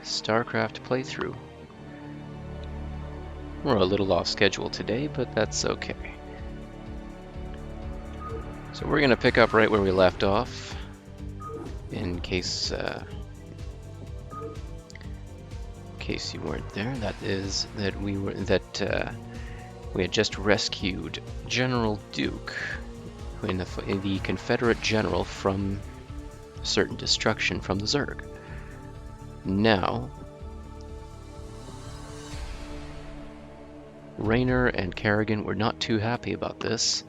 Starcraft playthrough. We're a little off schedule today, but that's okay. So we're going to pick up right where we left off, in case you weren't there. That is that we had just rescued General Duke, the Confederate general, from certain destruction from the Zerg. Now, Raynor and Kerrigan were not too happy about this,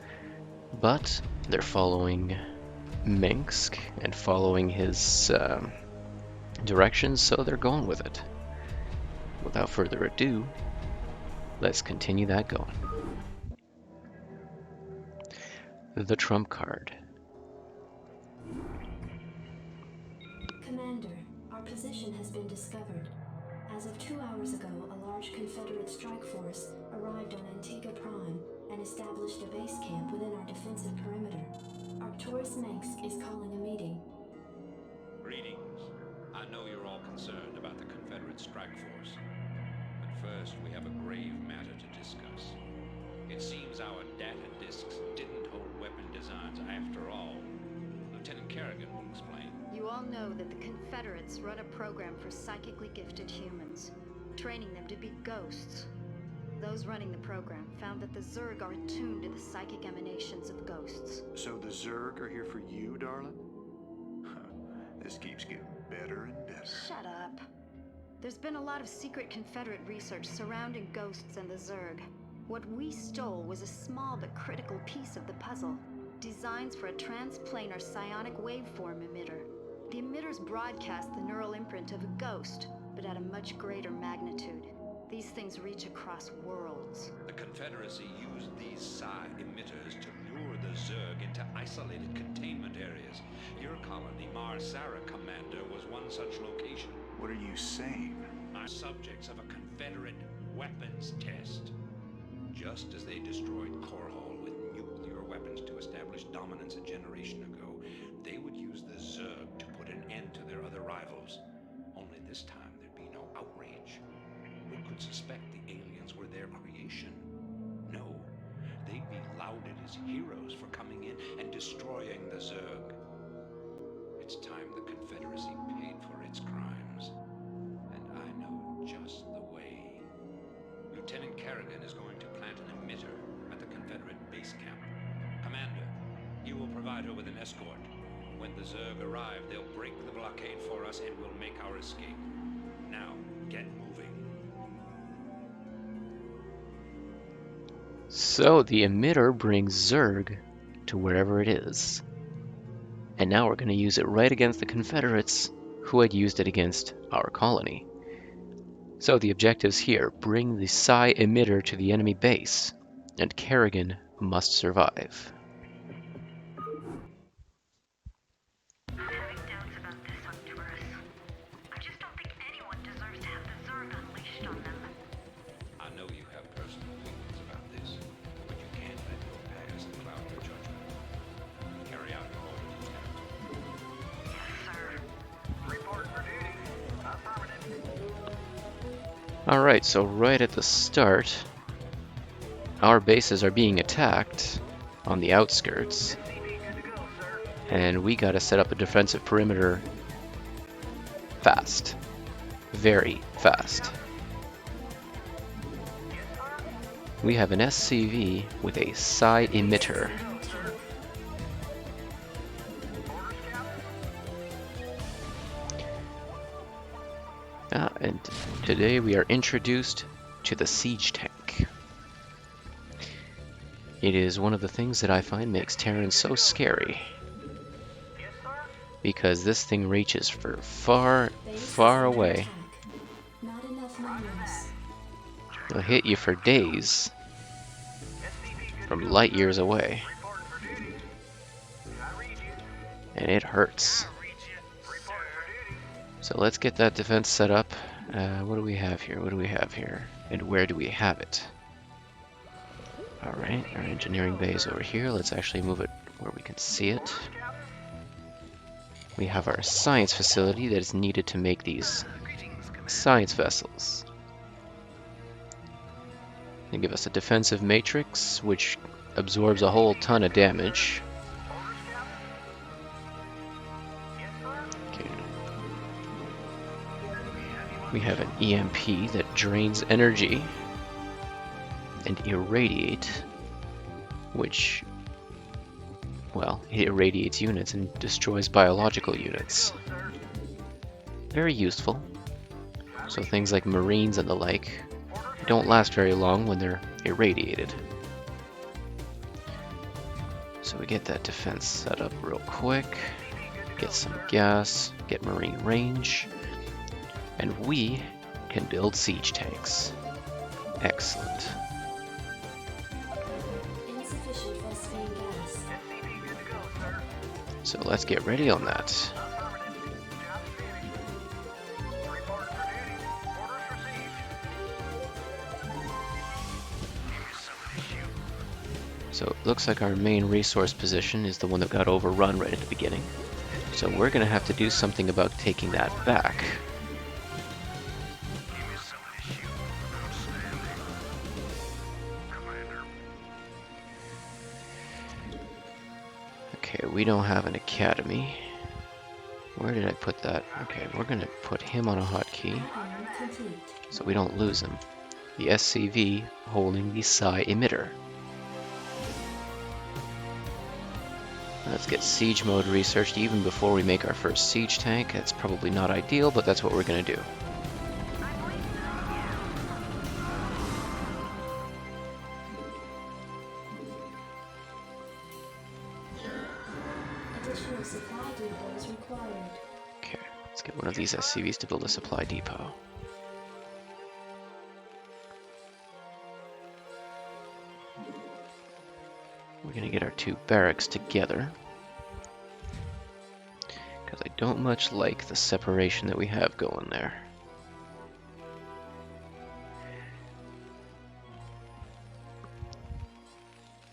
but they're following Minsk and following his directions, so they're going with it. Without further ado, let's continue that going. The trump card. Commander, our position has been discovered. As of 2 hours ago, a large Confederate strike force arrived on Antigua Prime and established a base camp within our defensive perimeter. Arcturus Minsk is calling a meeting. Greetings. I know you're all concerned about the Confederate strike force. But first, we have a grave matter to discuss. It seems our data disks didn't hold weapon designs after all. Lieutenant Kerrigan will explain. You all know that the Confederates run a program for psychically gifted humans, training them to be ghosts. Those running the program found that the Zerg are attuned to the psychic emanations of ghosts. So the Zerg are here for you, darling? This keeps getting better and better. Shut up. There's been a lot of secret Confederate research surrounding ghosts and the Zerg. What we stole was a small but critical piece of the puzzle. Designs for a transplanar psionic waveform emitter. The emitters broadcast the neural imprint of a ghost, but at a much greater magnitude. These things reach across worlds. The Confederacy used these psi emitters to lure the Zerg into isolated containment areas. Your colony, Mars-Sara Commander, was one such location. What are you saying? Are subjects of a Confederate weapons test. Just as they destroyed Korhal with nuclear weapons to establish dominance a generation ago, they would use the Zerg to put an end to their other rivals. Only this time there'd be no outrage. Who could suspect the aliens were their creation? No, they'd be lauded as heroes for coming in and destroying the Zerg. It's time the Confederacy paid for its crimes. And I know just the way. Lieutenant Kerrigan is going to plant an emitter at the Confederate base camp. Commander, you will provide her with an escort. When the Zerg arrive, they'll break the blockade for us and we'll make our escape. Now, get moving. So the emitter brings Zerg to wherever it is. And now we're going to use it right against the Confederates, who had used it against our colony. So the objectives here: bring the psi emitter to the enemy base, and Kerrigan must survive. Having doubts about this, Arcturus. I just don't think anyone deserves to have the Zerg unleashed on them. I know you have personal feelings about this, but you can't let your past cloud your judgment. Carry out your orders, Lieutenant. Yes, sir. Reporting for duty. Affirmative. Alright, so right at the start, our bases are being attacked on the outskirts, SCV good to go, sir. and we gotta set up a defensive perimeter fast. Very fast. Yes, sir. We have an SCV with a psi emitter. Go, sir. Orders, Captain. And today we are introduced to the siege tank. It is one of the things that I find makes Terran so scary, Yes, sir. because this thing reaches for far, Base far is under away. attack. Not enough minerals. It'll hit you for days SCV good from to go, light sir. years away, Reporting for duty. I read you. and it hurts. I read you. Reporting for duty. So let's get that defense set up. What do we have here? What do we have here? And where do we have it? Alright, our engineering bay is over here. Let's actually move it where we can see it. Orders, Captain. We have our science facility that is needed to make these Greetings, Commander. science vessels. They give us a defensive matrix, which absorbs a whole ton of damage. Okay. We have an EMP that drains energy and irradiate, which, well, it irradiates units and destroys biological units. Very useful. So things like Marines and the like don't last very long when they're irradiated. So we get that defense set up real quick, get some gas, get Marine range, and we can build siege tanks. Excellent. Insufficient phosphine gas. SCV good to go, sir. So let's get ready on that. Affirmative. Job finished. Report for duty. Orders received. So it looks like our main resource position is the one that got overrun right at the beginning. So we're going to have to do something about taking that back. Okay, we don't have an academy. Where did I put that? Okay, we're going to put him on a hotkey Iron complete. so we don't lose him. The SCV holding the psi emitter. Let's get siege mode researched even before we make our first siege tank. That's probably not ideal, but that's what we're going to do. Additional supply depots required. Okay, let's get one of these SCVs to build a supply depot. We're going to get our two barracks together, because I don't much like the separation that we have going there.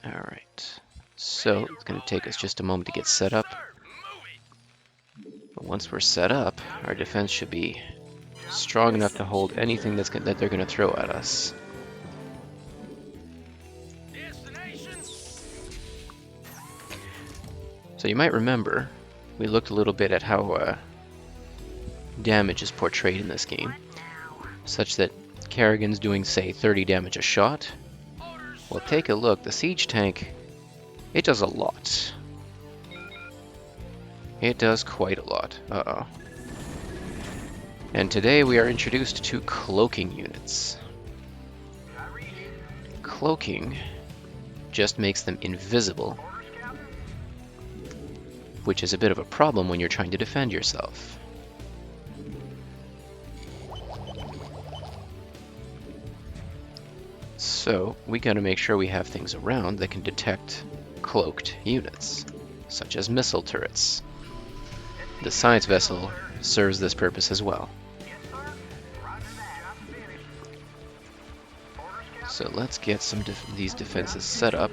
Alright, so it's going to take us just a moment to get set up. But once we're set up, our defense should be strong enough to hold anything that they're going to throw at us. So you might remember, we looked a little bit at how damage is portrayed in this game, such that Kerrigan's doing, say, 30 damage a shot. Well, take a look, the siege tank, it does a lot. It does quite a lot. Uh-oh. And today we are introduced to cloaking units. Cloaking just makes them invisible, which is a bit of a problem when you're trying to defend yourself. So we gotta make sure we have things around that can detect cloaked units, such as missile turrets. The science vessel serves this purpose as well. So let's get some these defenses set up.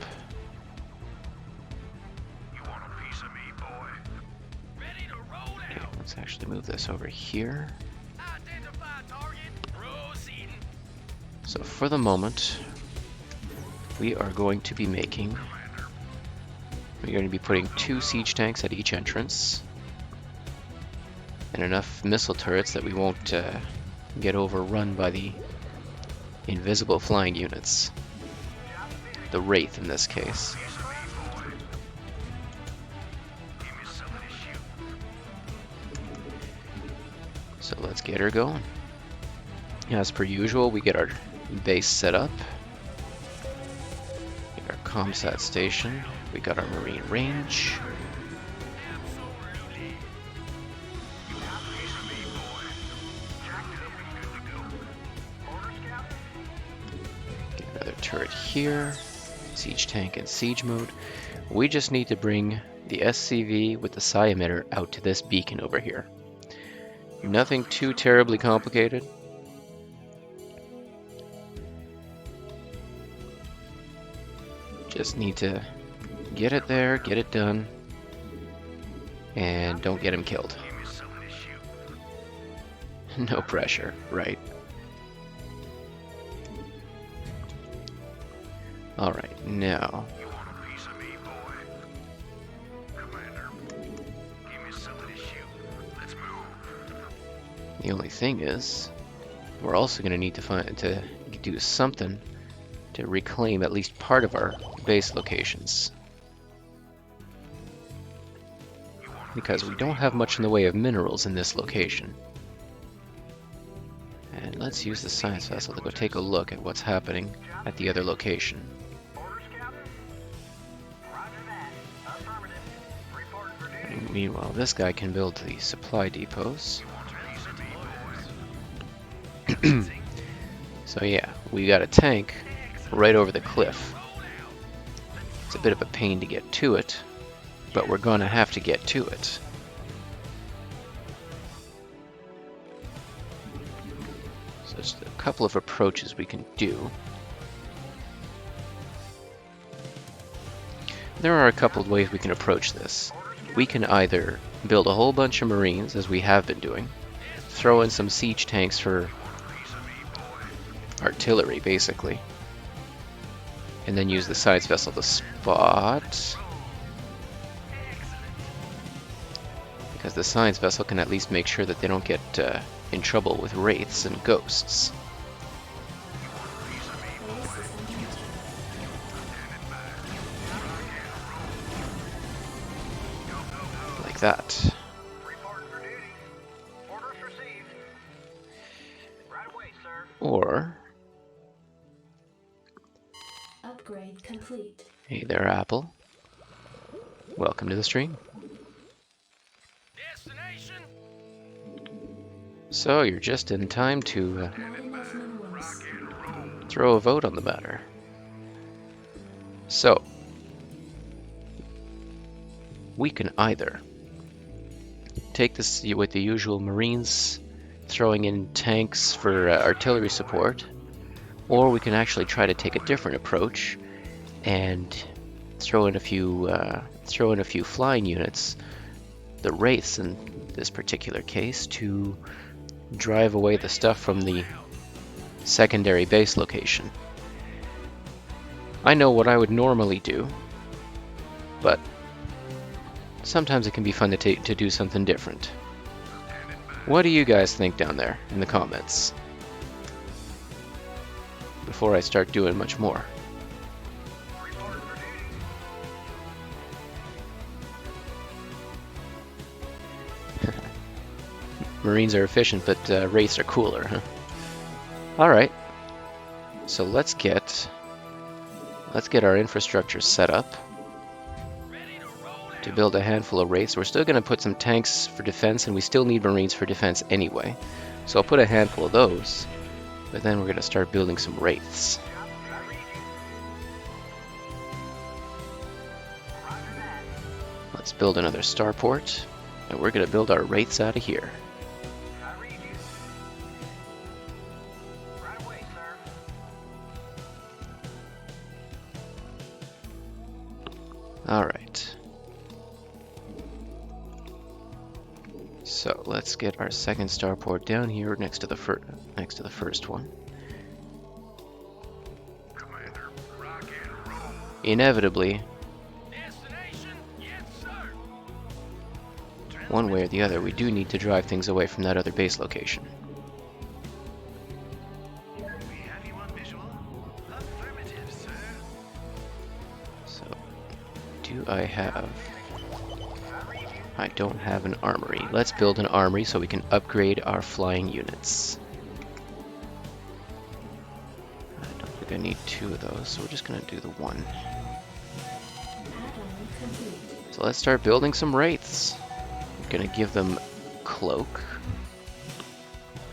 Okay, let's actually move this over here. So for the moment, we're going to be putting 2 siege tanks at each entrance, and enough missile turrets that we won't get overrun by the invisible flying units. The Wraith in this case. So let's get her going. As per usual, we get our base set up. Get our ComSat station. We got our Marine range. Get another turret here. Siege tank in siege mode. We just need to bring the SCV with the psi emitter out to this beacon over here. Nothing too terribly complicated. Just need to get it there, get it done, and don't get him killed. No pressure, right? Alright, now... You want a piece of me, boy? Commander, give me something to shoot. Let's move. The only thing is, we're also going to need to do something to reclaim at least part of our base locations. Because we don't have much in the way of minerals in this location. And let's use the science vessel to go take a look at what's happening at the other location. Orders, Captain? Roger that. Affirmative. Reporting for duty. And meanwhile, this guy can build the supply depots. So yeah, we got a tank right over the cliff. It's a bit of a pain to get to it, but we're gonna have to get to it. So there's a couple of approaches we can do. There are a couple of ways we can approach this. We can either build a whole bunch of Marines, as we have been doing, throw in some siege tanks for artillery, basically, and then use the science vessel to spot, because the science vessel can at least make sure that they don't get in trouble with wraiths and ghosts. Base is under attack. Like that. Reporting for duty. Orders received. Right away, sir. Or, Upgrade complete. hey there, Apple. Welcome to the stream. Destination. So, you're just in time to Not enough minerals. throw a vote on the matter. So, we can either take this with the usual Marines, throwing in tanks for artillery support, or we can actually try to take a different approach and throw in a few flying units, the wraiths in this particular case, to drive away the stuff from the secondary base location. I know what I would normally do, but sometimes it can be fun to do something different. What do you guys think down there in the comments? Before I start doing much more. Reporting for duty. Marines are efficient, but wraiths are cooler, huh? Alright. So let's get our infrastructure set up to build a handful of wraiths. We're still going to put some tanks for defense, and we still need Marines for defense anyway. So I'll put a handful of those, but then we're going to start building some wraiths. I read you. Roger that. Let's build another starport, and we're going to build our wraiths out of here. I read you. Right away, sir. Alright. So let's get our second starport down here next to the first one. Commander, rock and roll. Inevitably, Destination. Yes, sir. one way or the other, we do need to drive things away from that other base location. We have you on visual. Affirmative, sir. So, do I have... I don't have an armory. Let's build an armory so we can upgrade our flying units. I don't think I need two of those, so we're just going to do the one. Add-on complete. So let's start building some wraiths. I'm going to give them cloak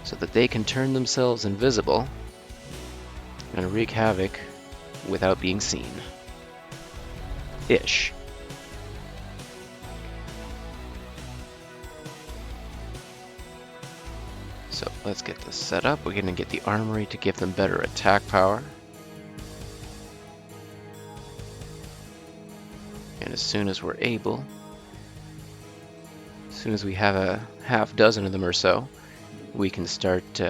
so that they can turn themselves invisible and wreak havoc without being seen. Ish. So let's get this set up. We're going to get the armory to give them better attack power. And as soon as we're able, as soon as we have a half dozen of them or so, we can start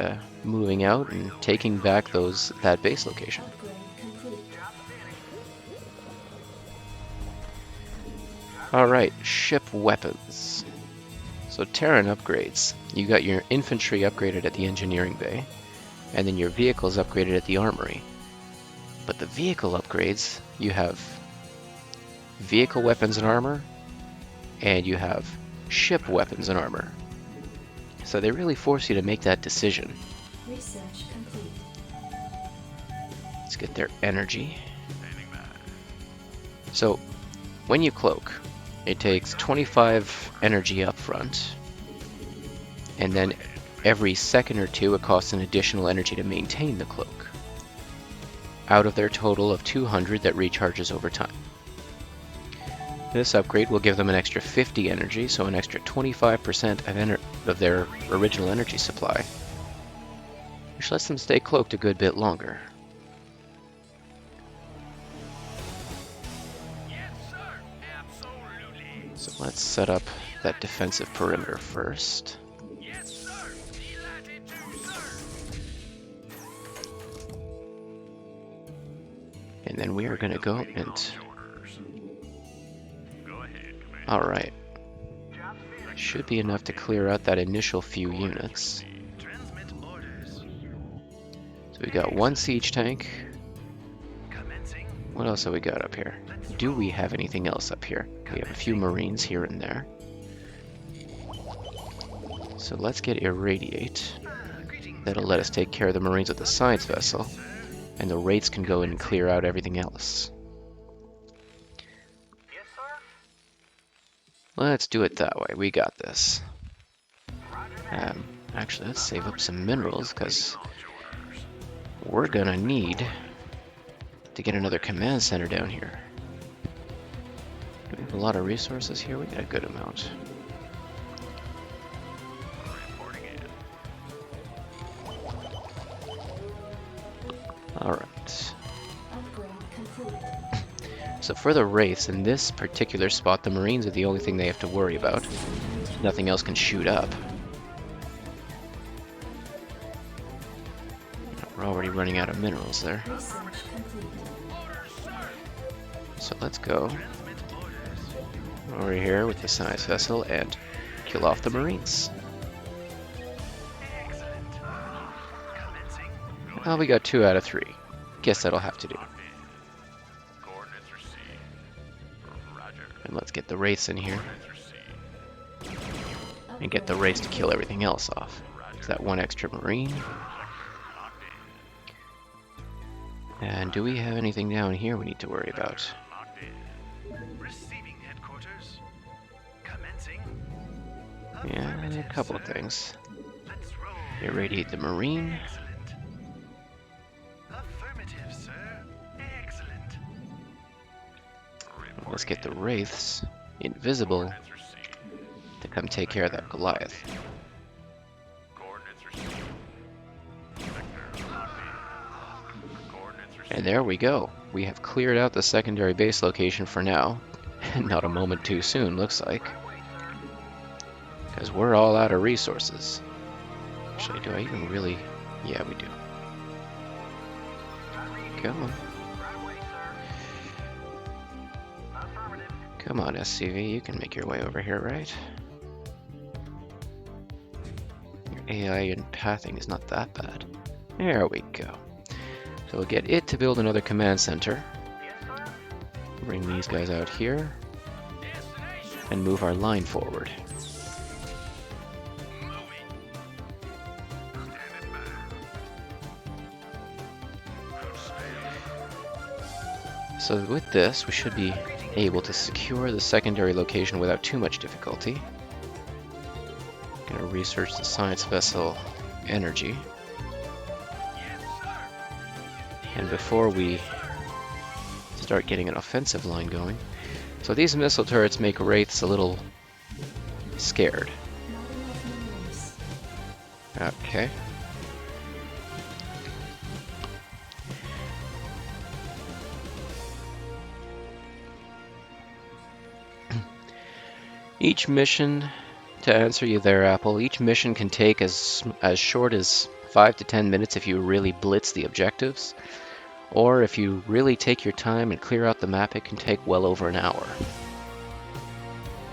moving out and taking back that base location. Upgrade complete. Alright, ship weapons. So Terran upgrades. You got your infantry upgraded at the engineering bay, and then your vehicles upgraded at the armory. But the vehicle upgrades, you have vehicle weapons and armor, and you have ship weapons and armor. So they really force you to make that decision. Research complete. Let's get their energy. So when you cloak, it takes 25 energy up front, and then every second or two it costs an additional energy to maintain the cloak, out of their total of 200 that recharges over time. This upgrade will give them an extra 50 energy, so an extra 25% of their original energy supply, which lets them stay cloaked a good bit longer. So let's set up that defensive perimeter first. And then we are going to go and... Alright. Should be enough to clear out that initial few units. So we got one siege tank. What else have we got up here? Do we have anything else up here? We have a few marines here and there. So let's get irradiate. That'll let us take care of the marines with the science vessel, and the wraiths can go in and clear out everything else. Yes, sir? Let's do it that way. We got this. Roger that. Actually, let's save up some minerals, because we're gonna need to get another command center down here. Do we have a lot of resources here? We got a good amount. Alright. Upgrade complete. So for the wraiths, in this particular spot, the marines are the only thing they have to worry about. Nothing else can shoot up. We're already running out of minerals there. Research complete. So let's go over here with the science vessel and kill off the marines. Well, we got 2 out of 3. Guess that'll have to do. And let's get the wraiths in here and get the wraiths to kill everything else off. Is that one extra marine? And do we have anything down here we need to worry about? Receiving headquarters. Commencing. Yeah, a couple of things. Let's roll. Irradiate the marine. Excellent. Affirmative, sir. Excellent. Let's get the wraiths invisible to come take care of that Goliath. And there we go. We have cleared out the secondary base location for now. Not a moment too soon, looks like. Because we're all out of resources. Actually, do I even really... Yeah, we do. Come on. Right away, sir. Affirmative. Come on, SCV. You can make your way over here, right? Your AI and pathing is not that bad. There we go. So we'll get it to build another command center. Yes, sir? Bring these guys out here. And move our line forward. So with this, we should be able to secure the secondary location without too much difficulty. Gonna research the science vessel energy. And before we start getting an offensive line going, so these missile turrets make wraiths a little scared. Not enough minerals. Okay. Each mission To answer you there, Apple, each mission can take as short as 5 to 10 minutes if you really blitz the objectives, or if you really take your time and clear out the map, it can take well over an hour.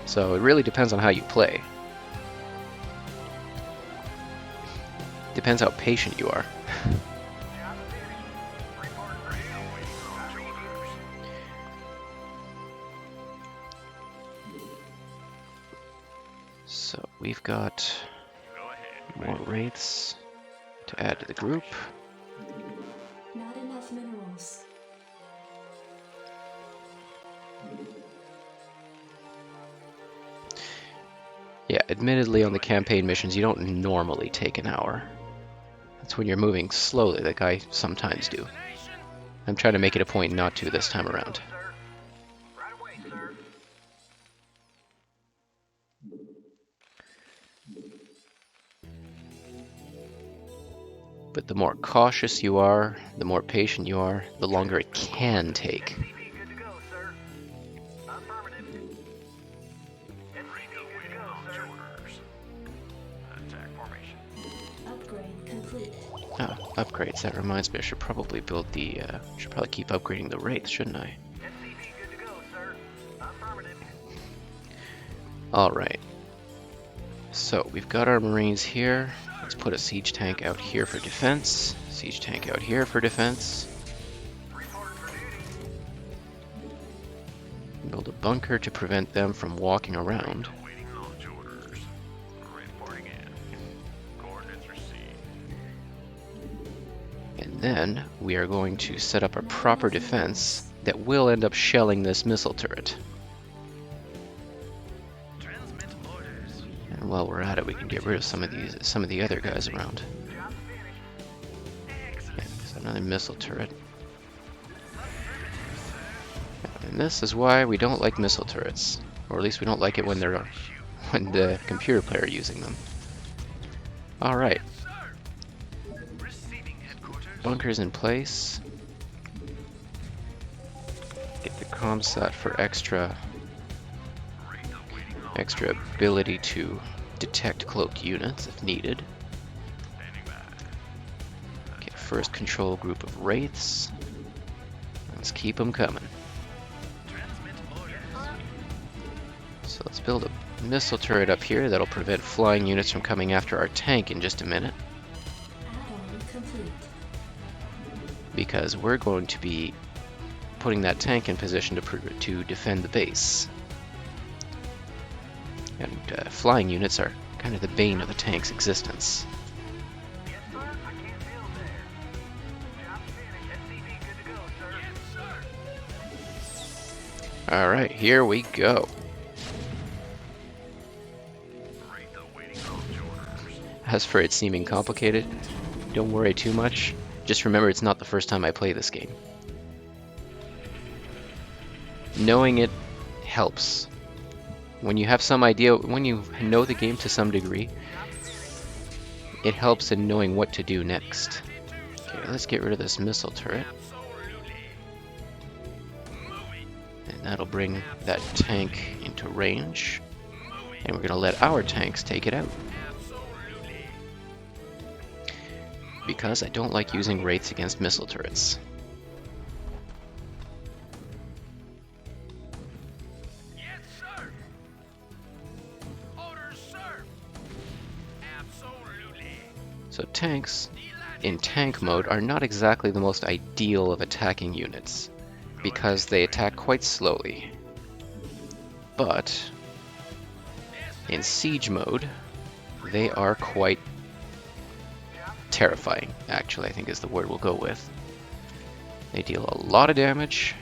So it really depends on how you play. Depends how patient you are. So we've got more wraiths to add to the group. Not enough minerals. Yeah, admittedly on the campaign missions you don't normally take an hour. That's when you're moving slowly, like I sometimes do. I'm trying to make it a point not to this time around. Sir. Right away, sir. But the more cautious you are, the more patient you are, the longer it can take. SCV good to go, sir. Affirmative. SCV good to go, sir. Attack formation. Upgrade complete. Upgrades, that reminds me I should probably build the, should probably keep upgrading the wraiths, shouldn't I? SCV good to go, sir. Affirmative. Alright. So, we've got our marines here. Let's put a siege tank out here for defense. Siege tank out here for defense. Reporting for duty. Build a bunker to prevent them from walking around. Awaiting launch orders. Reporting in. Coordinates received. And then we are going to set up a proper defense that will end up shelling this missile turret. Transmit orders. And while we're at it, we can get rid of some of the other guys around. Job finished. Yeah, there's another missile turret. And this is why we don't like missile turrets, or at least we don't like it when when the computer player are using them. All right, Receiving headquarters. bunkers in place. Get the comsat for extra ability to detect cloaked units if needed. Standing by. Okay, first control group of wraiths. Let's keep them coming. Transmit orders. So let's build a missile turret up here that'll prevent flying units from coming after our tank in just a minute, Add-on complete. because we're going to be putting that tank in position to defend the base. And flying units are kind of the bane of the tank's existence. Yes, sir. I can't build there. Job finished. SCV good to go, sir. Yes, sir. Alright, here we go. Wraith awaiting launch orders. As for it seeming complicated, don't worry too much. Just remember it's not the first time I play this game. Knowing it helps. When you have some idea, when you know the game to some degree, it helps in knowing what to do next. Okay, let's get rid of this missile turret. And that'll bring that tank into range. And we're going to let our tanks take it out. Because I don't like using wraiths against missile turrets. Yes, sir. Orders, sir. Absolutely. So tanks, in tank mode, are not exactly the most ideal of attacking units, because they attack quite slowly. But in siege mode, they are quite terrifying, actually, I think is the word we'll go with. They deal a lot of damage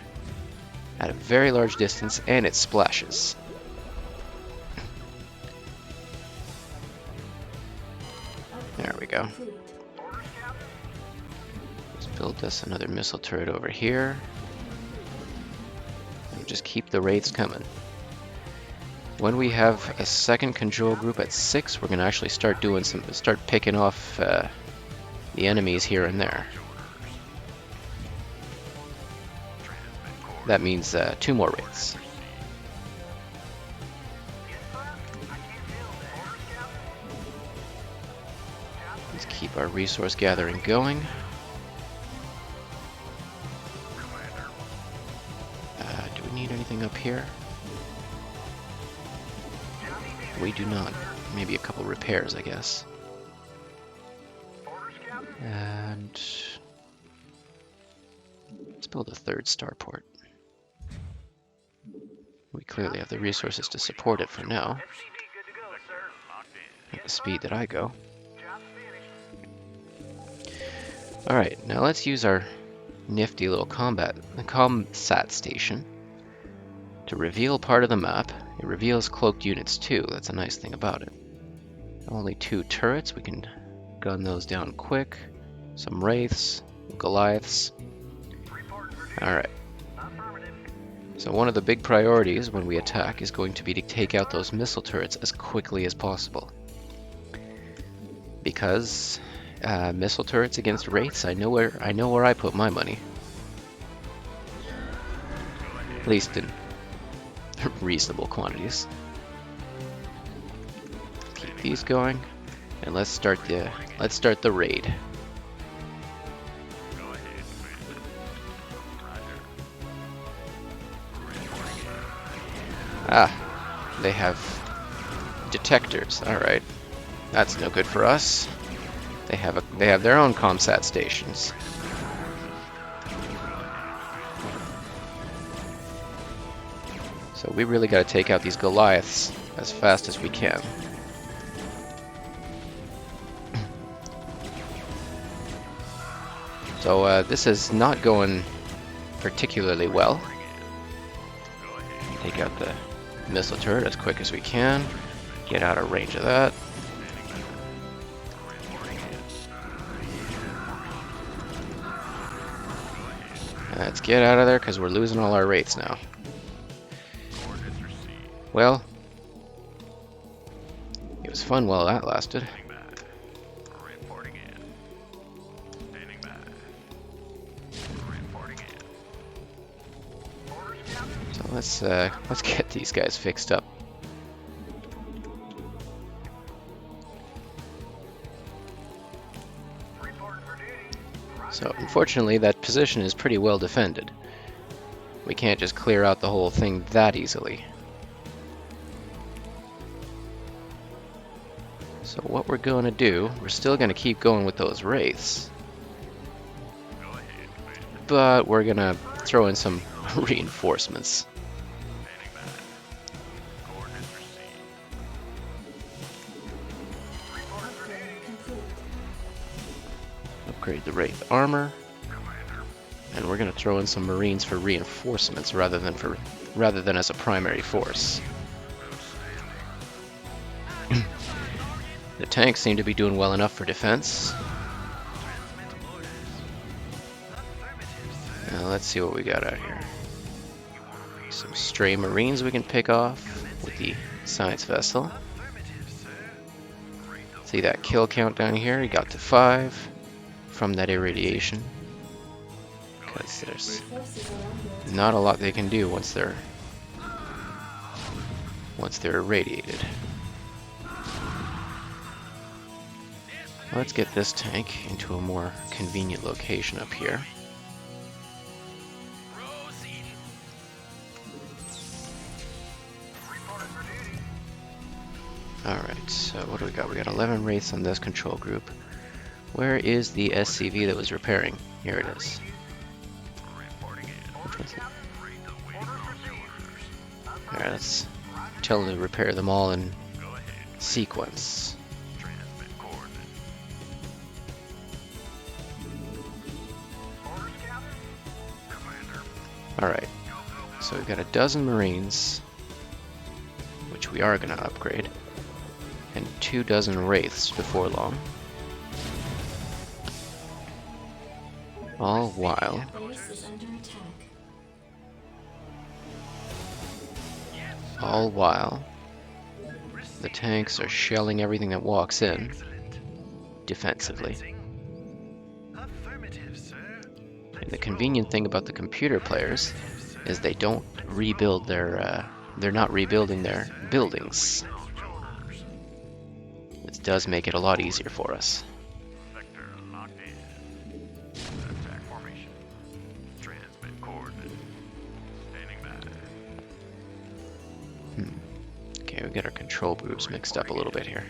at a very large distance, and it splashes. There we go. Complete. Let's build us another missile turret over here. And just keep the wraiths coming. When we have a second control group at 6, we're going to actually start picking off the enemies here and there. That means 2 more wraiths. Keep our resource gathering going. Do we need anything up here? We do not. Maybe a couple repairs, I guess. And let's build a third starport. We clearly have the resources to support it for now, at the speed that I go. Alright, now let's use our nifty little comsat station to reveal part of the map. It reveals cloaked units too, that's a nice thing about it. Only 2 turrets, we can gun those down quick. Some wraiths, Goliaths. Alright. So one of the big priorities when we attack is going to be to take out those missile turrets as quickly as possible. Because missile turrets against wraiths, I know where I put my money. At least in reasonable quantities. Keep these going, and let's start the raid. Ah, they have detectors. All right, that's no good for us. They have their own comsat stations. So we really got to take out these Goliaths as fast as we can. So this is not going particularly well. Take out the missile turret as quick as we can. Get out of range of that. Let's get out of there because we're losing all our wraiths now. Well, it was fun while that lasted. So let's get these guys fixed up. So unfortunately that position is pretty well defended. We can't just clear out the whole thing that easily. So what we're going to do, we're still going to keep going with those wraiths. But we're going to throw in some reinforcements. Upgrade the Wraith armor, and we're going to throw in some Marines for reinforcements rather than as a primary force. The tanks seem to be doing well enough for defense. Now let's see what we got out here. Some stray Marines we can pick off with the science vessel. See that kill count down here? He got to 5 from that irradiation. Because there's not a lot they can do once they're irradiated. Let's get this tank into a more convenient location up here. Alright, so what do we got? We got 11 wraiths on this control group. Where is the SCV that was repairing? Here it is. Which one's it? Alright, let's tell them to repair them all in sequence. Alright, so we've got a dozen Marines, which we are going to upgrade, and 24 wraiths before long. All while the tanks are shelling everything that walks in defensively. And the convenient thing about the computer players is they don't rebuild they're not rebuilding their buildings. This does make it a lot easier for us. get our control groups mixed up a little bit here.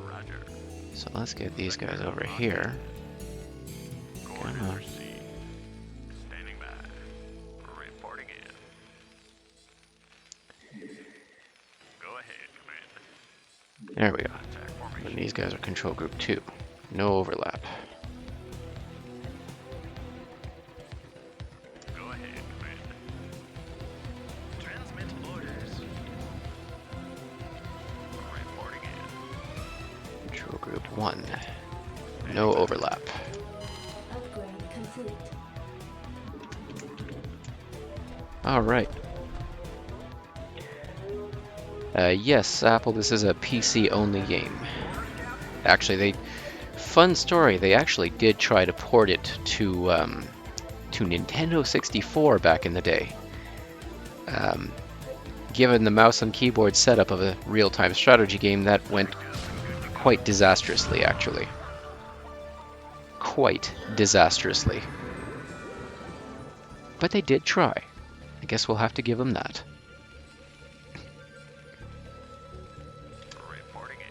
Roger. So let's get these guys over here. Come on. Standing by. Reporting in. Go ahead, Commander. There we go. Attack formation. And these guys are control group 2. No overlap. Go ahead, Commander. Transmit orders. Reporting in. Control group 1. No overlap. Upgrade complete. Alright. Yes, Apple, this is a PC-only game. Actually, fun story, they actually did try to port it to Nintendo 64 back in the day. Given the mouse and keyboard setup of a real-time strategy game, that went quite disastrously, actually. Quite disastrously. But they did try. I guess we'll have to give them that. Reporting in.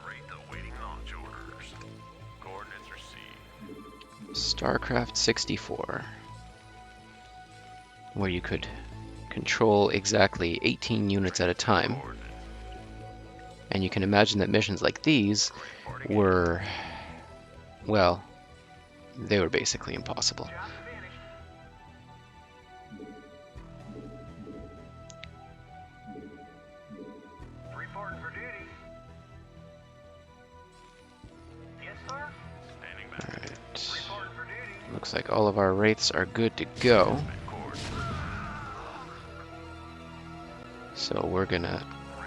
Read the waiting launch orders. Coordinates received. Starcraft 64, where you could control exactly 18 units at a time. Coordinates. And you can imagine that missions like these Reporting were, well, they were basically impossible. Job finished. Reporting for duty. Yes, sir. Standing by. Alright, Reporting for duty. looks like all of our wraiths are good to go. Coordinates. So we're gonna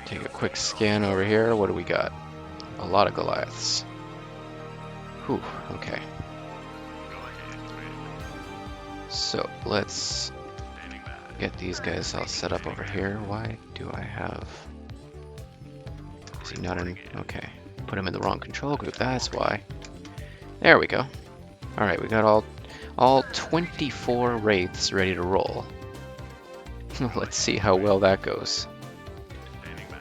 take a quick scan over here. What do we got? A lot of Goliaths. Whew, okay. Go ahead, Commander. So let's Standing by. get these guys all set up over here. Why do I have... Is he not in... Okay. Put him in the wrong control group, that's why. There we go. Alright, we got all 24 wraiths ready to roll. Let's see how well that goes. Standing by.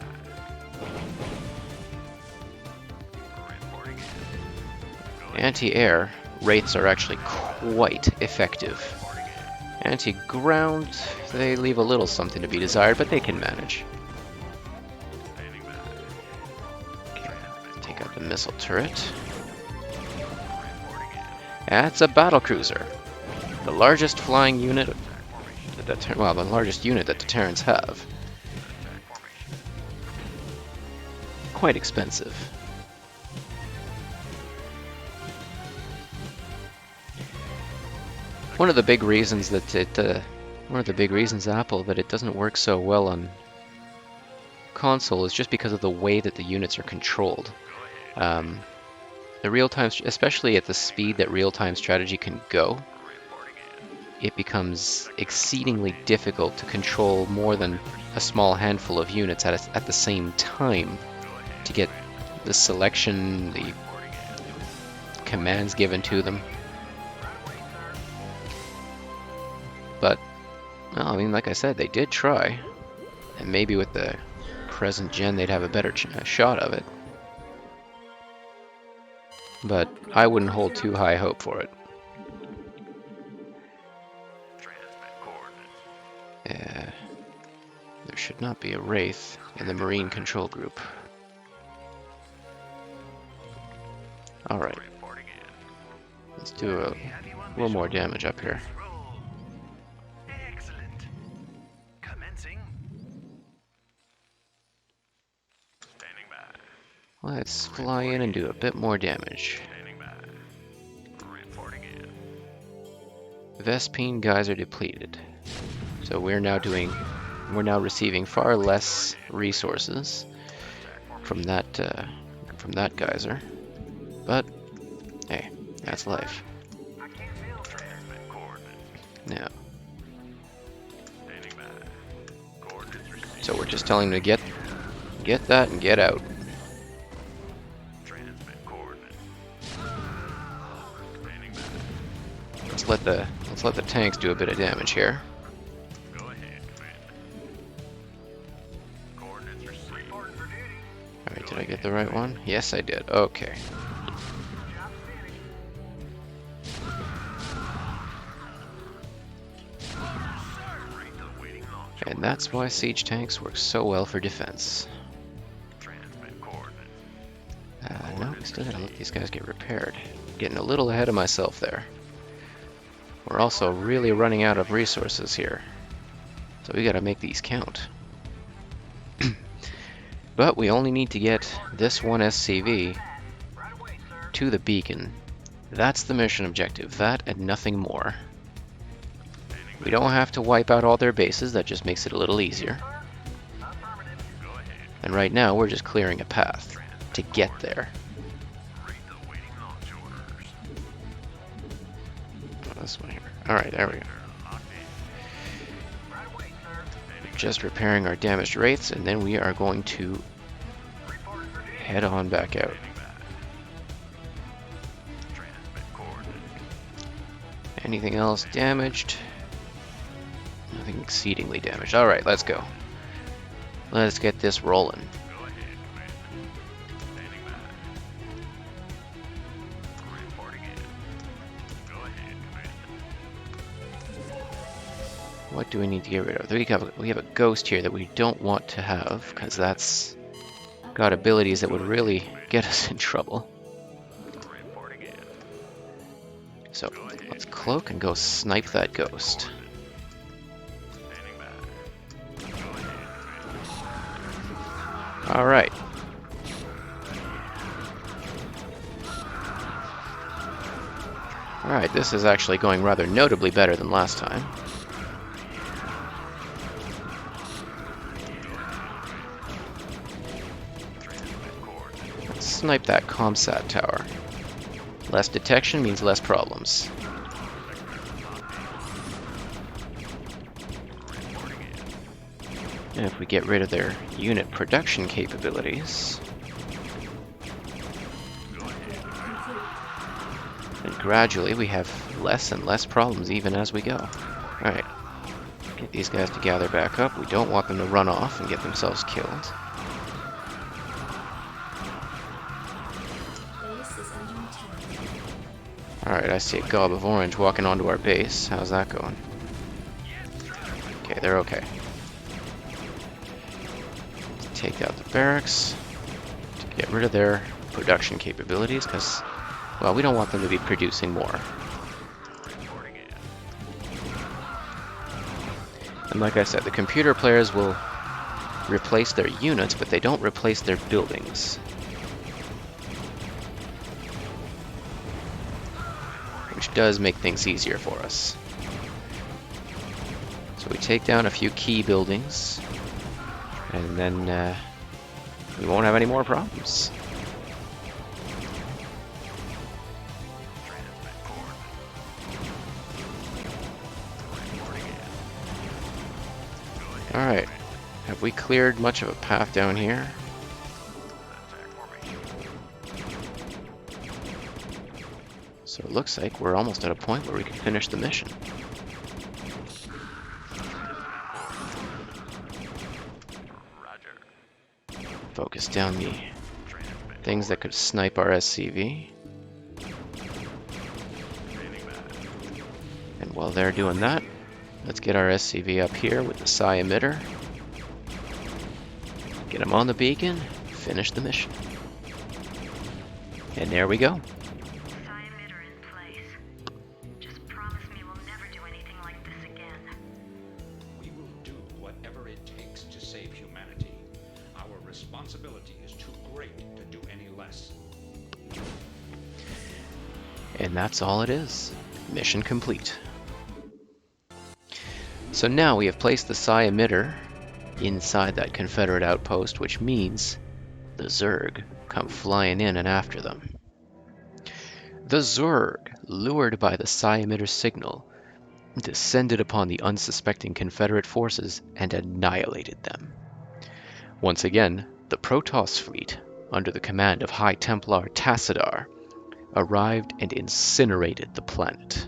Reporting in. Go ahead. Anti-air wraiths are actually quite effective. Reporting in. Anti-ground, they leave a little something to be desired, but they can manage. Standing by. Okay, take out the missile turret. Reporting in. That's a battlecruiser. The largest flying unit, Attack formation. the largest unit that the Terrans have. Attack formation. Quite expensive. One of the big reasons Apple that it doesn't work so well on console is just because of the way that the units are controlled. The real-time, especially at the speed that real-time strategy can go, Reporting in. it becomes exceedingly difficult to control more than a small handful of units at the same time to get the selection, the commands given to them. But, well, I mean, like I said, they did try. And maybe with the present gen they'd have a better shot of it. But I wouldn't hold too high hope for it. Transmit coordinates. There should not be a Wraith in the Marine control group. Alright, Reporting in. let's do a little more damage up here. Roll. Excellent. Commencing. Standing by. Let's fly in and do a bit more damage. Standing by. Reporting in. Vespine geyser depleted. So we're now receiving far less resources from that geyser. But hey, that's life. I can't feel Transmit coordinates. Now, Standing by. Coordinates received. so we're just telling them to get that and get out. Transmit coordinates. Standing by. Let's let the tanks do a bit of damage here. Go ahead, Commander. the right one? Yes, I did. Okay. And that's why siege tanks work so well for defense. No, we still gotta let these guys get repaired. Getting a little ahead of myself there. We're also really running out of resources here. So we gotta make these count. But we only need to get this one SCV to the beacon. That's the mission objective. That and nothing more. We don't have to wipe out all their bases, that just makes it a little easier. And right now we're just clearing a path to get there. Oh, this one here. Alright, there we go. Just repairing our damaged wraiths, and then we are going to head on back out. Anything else damaged? Nothing exceedingly damaged. Alright, let's go. Let's get this rolling. What do we need to get rid of? We have a ghost here that we don't want to have, because that's got abilities that would really get us in trouble. So let's cloak and go snipe that ghost. Alright. Alright, this is actually going rather notably better than last time. Let's snipe that ComSat tower. Less detection means less problems. And if we get rid of their unit production capabilities, then gradually we have less and less problems even as we go. Alright, get these guys to gather back up. We don't want them to run off and get themselves killed. Base is under attack. Alright, I see a gob of orange walking onto our base. How's that going? Okay, they're okay. Take out the barracks to get rid of their production capabilities, because, well, we don't want them to be producing more. And like I said, the computer players will replace their units, but they don't replace their buildings. Which does make things easier for us. So we take down a few key buildings, and then we won't have any more problems. Alright, have we cleared much of a path down here? So it looks like we're almost at a point where we can finish the mission. Focus down the things that could snipe our SCV. And while they're doing that, let's get our SCV up here with the psi emitter. Get them on the beacon, finish the mission. And there we go. Psi emitter in place. Just promise me we'll never do anything like this again. We will do whatever it takes to save humanity. Our responsibility is too great to do any less. And that's all it is. Mission complete. So now we have placed the psi emitter inside that Confederate outpost, which means the Zerg come flying in and after them. The Zerg, lured by the psi emitter signal, descended upon the unsuspecting Confederate forces and annihilated them. Once again, the Protoss fleet, under the command of High Templar Tassadar, arrived and incinerated the planet.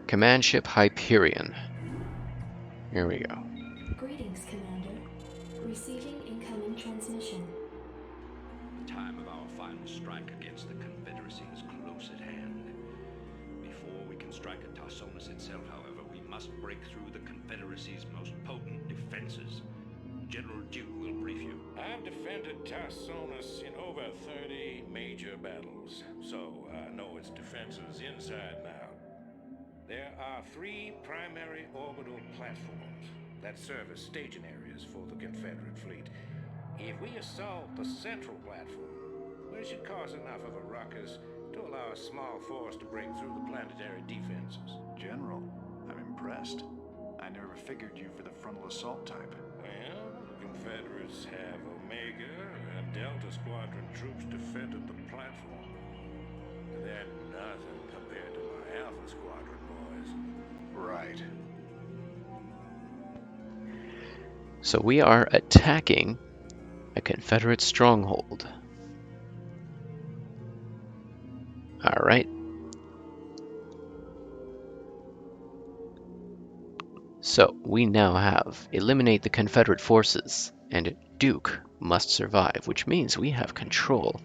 Command ship Hyperion. Here we go. Greetings, Commander. Receiving incoming transmission. The time of our final strike against the Confederacy is close at hand. Before we can strike at Tarsonis itself, however, we must break through the Confederacy's most potent defenses. General Duke will brief you. I've defended Tarsonis in over 30 major battles, so I know its defenses inside and out. There are 3 primary orbital platforms that serve as staging areas for the Confederate fleet. If we assault the central platform, we should cause enough of a ruckus to allow a small force to break through the planetary defenses. General, I'm impressed. I never figured you for the frontal assault type. Well, the Confederates have Omega and Delta Squadron troops defending the platform. They're nothing compared to my Alpha Squadron boys. Right. So we are attacking a Confederate stronghold. Alright. So we now have eliminate the Confederate forces, and Duke must survive, which means we have control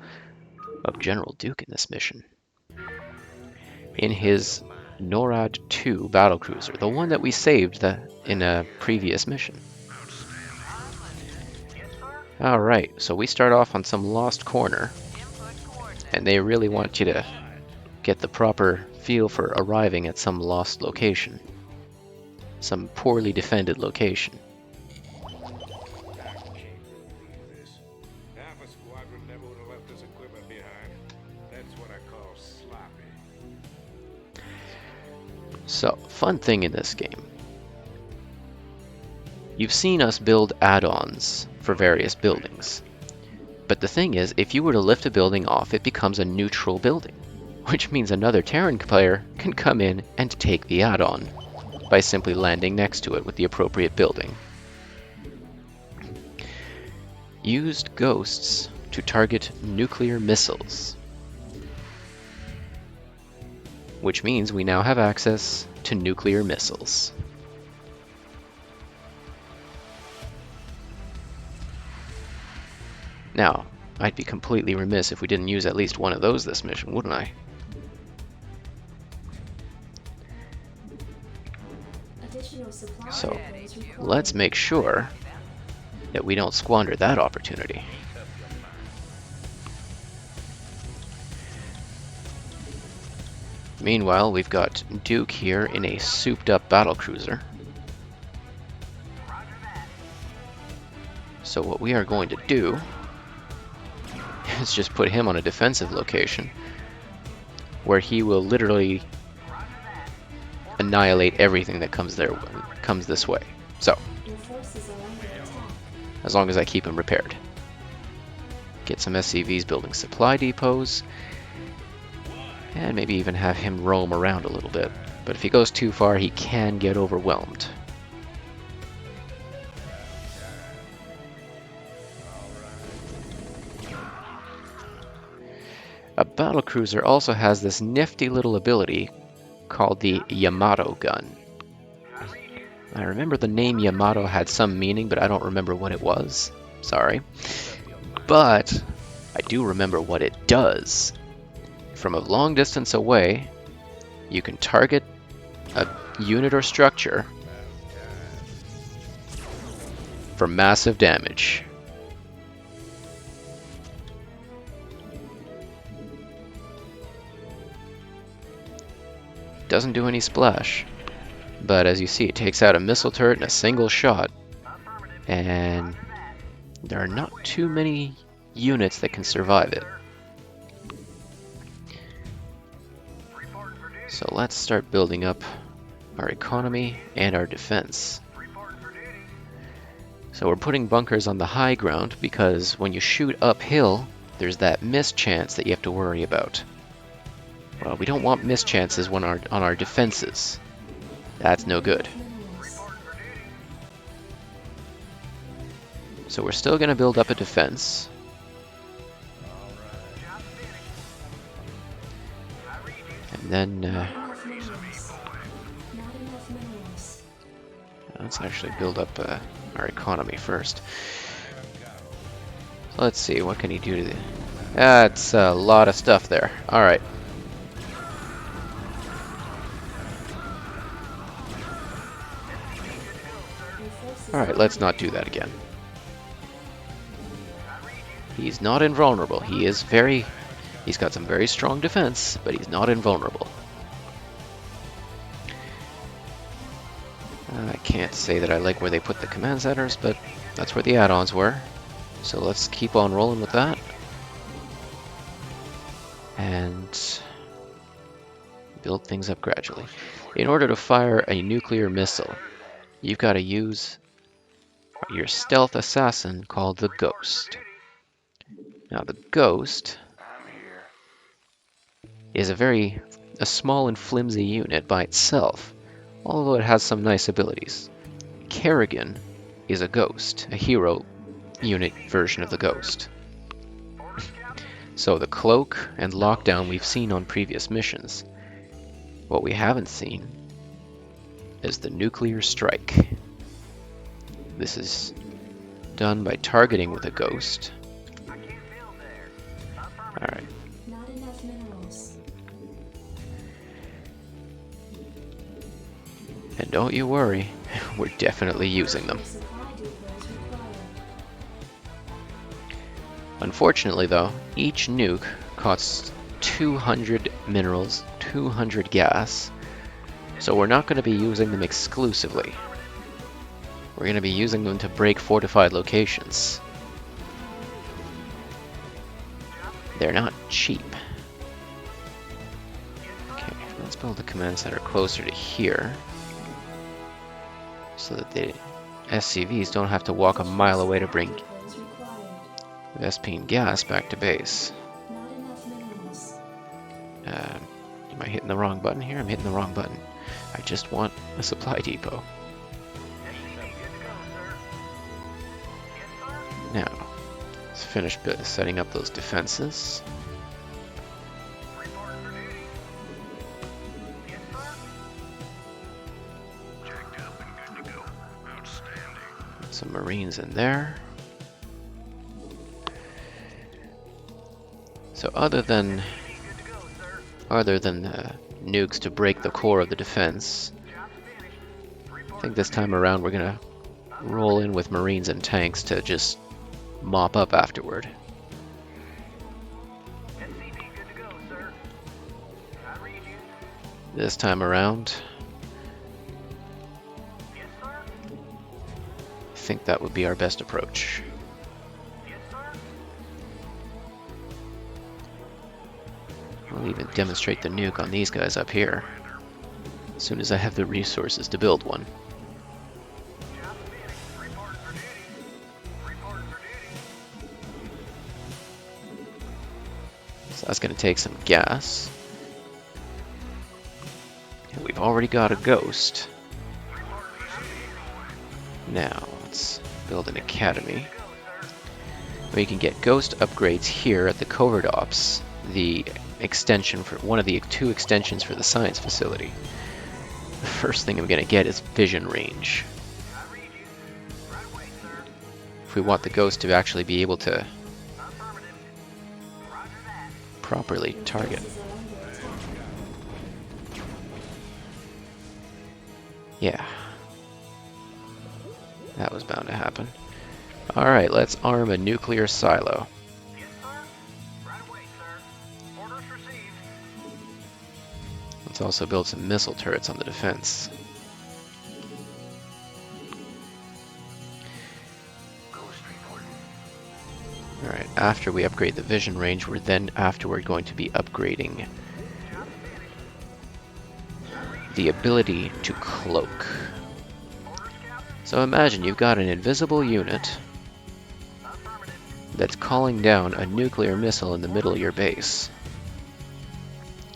of General Duke in this mission. In his NORAD 2 battlecruiser, the one that we saved in a previous mission. Alright, so we start off on some lost corner, and they really want you to get the proper feel for arriving at some lost location. Some poorly defended location. I can't believe this. Alpha Squadron never would have left this equipment behind. That's what I call sloppy. So, fun thing in this game. You've seen us build add-ons for various buildings. But the thing is, if you were to lift a building off, it becomes a neutral building, which means another Terran player can come in and take the add-on by simply landing next to it with the appropriate building. Used ghosts to target nuclear missiles, which means we now have access to nuclear missiles. Now, I'd be completely remiss if we didn't use at least one of those this mission, wouldn't I? Additional supply So, depots required. let's make sure that we don't squander that opportunity. Meanwhile, we've got Duke here in a souped-up battlecruiser. So what we are going to do is just put him on a defensive location where he will literally annihilate everything that comes this way. So, Your forces are under attack. as long as I keep him repaired. Get some SCVs building supply depots, and maybe even have him roam around a little bit. But if he goes too far, he can get overwhelmed. A battlecruiser also has this nifty little ability called the Yamato gun. I remember the name Yamato had some meaning, but I don't remember what it was. Sorry. But I do remember what it does. From a long distance away, you can target a unit or structure for massive damage. Doesn't do any splash, but as you see, it takes out a missile turret in a single shot, and there are not too many units that can survive it. So let's start building up our economy and our defense. So we're putting bunkers on the high ground because when you shoot uphill, there's that miss chance that you have to worry about. Well, we don't want miss chances when on our defenses. That's no good. Minerals. So we're still going to build up a defense. And then, Not enough minerals. Not enough minerals. let's actually build up our economy first. So let's see, what can he do to the... That's a lot of stuff there. Alright. Alright, let's not do that again. He's not invulnerable. He is very... He's got some very strong defense, but he's not invulnerable. I can't say that I like where they put the command centers, but that's where the add-ons were. So let's keep on rolling with that. And build things up gradually. In order to fire a nuclear missile, you've got to use your stealth assassin called the Ghost. Now the Ghost is a small and flimsy unit by itself, although it has some nice abilities. Kerrigan is a Ghost, a hero unit version of the Ghost. So the cloak and lockdown we've seen on previous missions. What we haven't seen is the nuclear strike. This is done by targeting with a Ghost. Alright. Not enough minerals. And don't you worry, we're definitely using them. Supply depots required. Unfortunately though, each nuke costs 200 minerals, 200 gas, so we're not going to be using them exclusively. We're going to be using them to break fortified locations. They're not cheap. Okay, let's build a command center closer to here, so that the SCVs don't have to walk a mile away to bring Depots required. Vespine gas back to base. Not enough minerals. Am I hitting the wrong button here? I'm hitting the wrong button. I just want a supply depot. Now, let's finish setting up those defenses. Some Marines in there. So other than nukes to break the core of the defense, I think this time around we're gonna roll in with Marines and tanks to just mop up afterward. This time around, I think that would be our best approach. I'll even demonstrate the nuke on these guys up here, as soon as I have the resources to build one. So that's going to take some gas. And we've already got a Ghost. Now, let's build an academy. We can get Ghost upgrades here at the Covert Ops, the extension for one of the two extensions for the science facility. The first thing I'm going to get is vision range. If we want the Ghost to actually be able to properly target. Yeah. That was bound to happen. Alright, let's arm a nuclear silo. Let's also build some missile turrets on the defense. Alright, after we upgrade the vision range, we're then afterward going to be upgrading the ability to cloak. So imagine you've got an invisible unit that's calling down a nuclear missile in the middle of your base.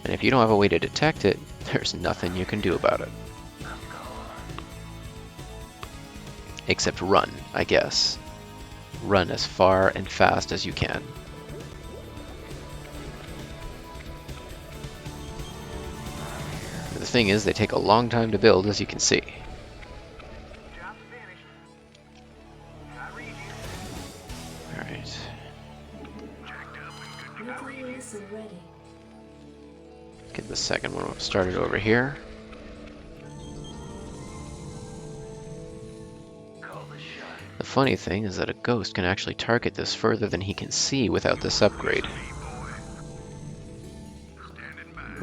And if you don't have a way to detect it, there's nothing you can do about it. Except run, I guess. Run as far and fast as you can. The thing is, they take a long time to build, as you can see. Nuclear missile ready. Get the second one started over here. The funny thing is that a ghost can actually target this further than he can see without this upgrade.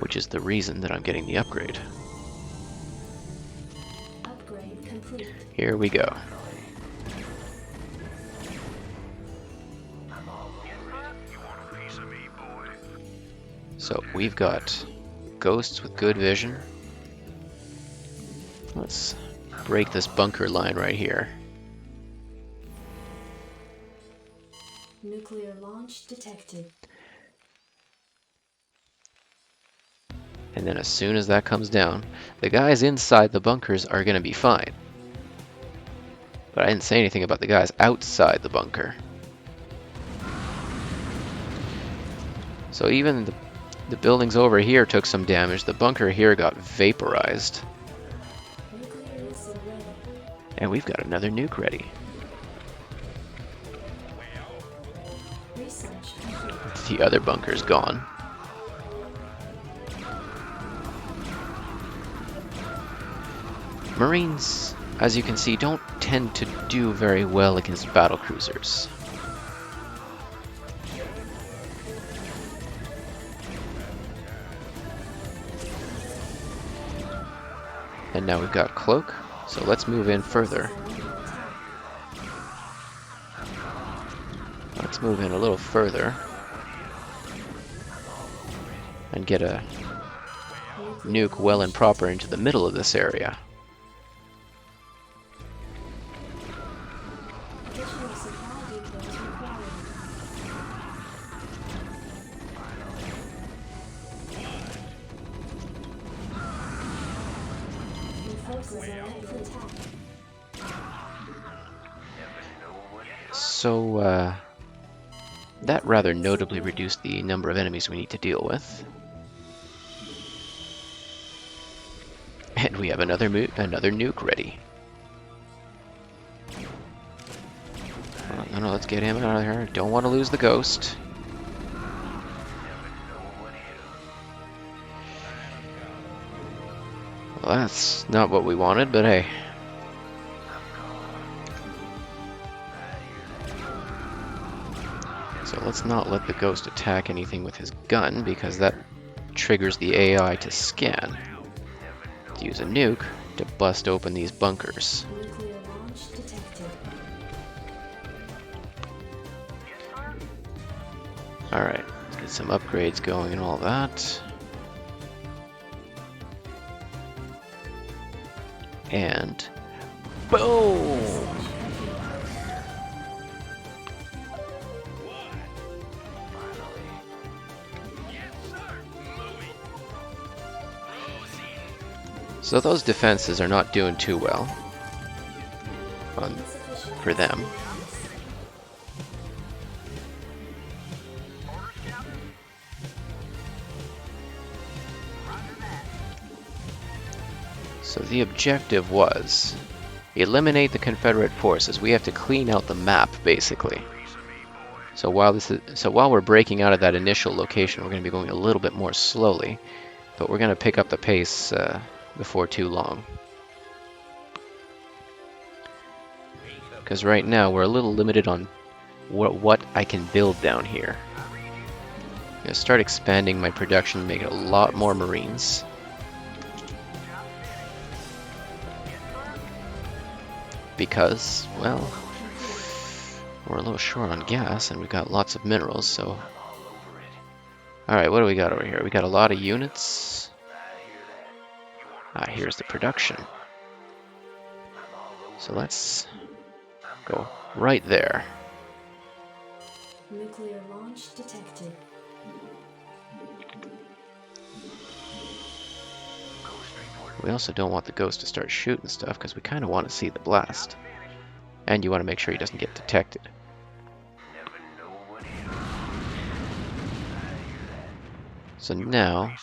Which is the reason that I'm getting the upgrade. Upgrade complete. Here we go. So we've got ghosts with good vision. Let's break this bunker line right here. Nuclear launch detected. And then as soon as that comes down, the guys inside the bunkers are going to be fine. But I didn't say anything about the guys outside the bunker. So even the buildings over here took some damage. The bunker here got vaporized. Nuclear missile ready. And we've got another nuke ready. Research complete. The other bunker's gone. Marines, as you can see, don't tend to do very well against battle cruisers. And now we've got Cloak, so let's move in further. Let's move in a little further and get a nuke well and proper into the middle of this area. Additional supply details required. Your forces are under attack. So, that rather notably reduced the number of enemies we need to deal with. And we have another nuke ready. No, let's get him out of here. Don't want to lose the ghost. Well, that's not what we wanted, but hey. So let's not let the ghost attack anything with his gun, because that triggers the AI to scan. To use a nuke to bust open these bunkers. Nuclear launch detected. Alright, let's get some upgrades going and all that. And boom! So those defenses are not doing too well for them. So the objective was eliminate the Confederate forces. We have to clean out the map, basically. So while we're breaking out of that initial location, we're going to be going a little bit more slowly, but we're going to pick up the pace before too long. Because right now we're a little limited on what I can build down here. I'm going to start expanding my production, make it a lot more Marines. Because, well, we're a little short on gas and we've got lots of minerals, so... Alright, what do we got over here? We got a lot of units. Here's the production. So let's go right there. Nuclear launch detected. We also don't want the ghost to start shooting stuff because we kind of want to see the blast. And you want to make sure he doesn't get detected. So now,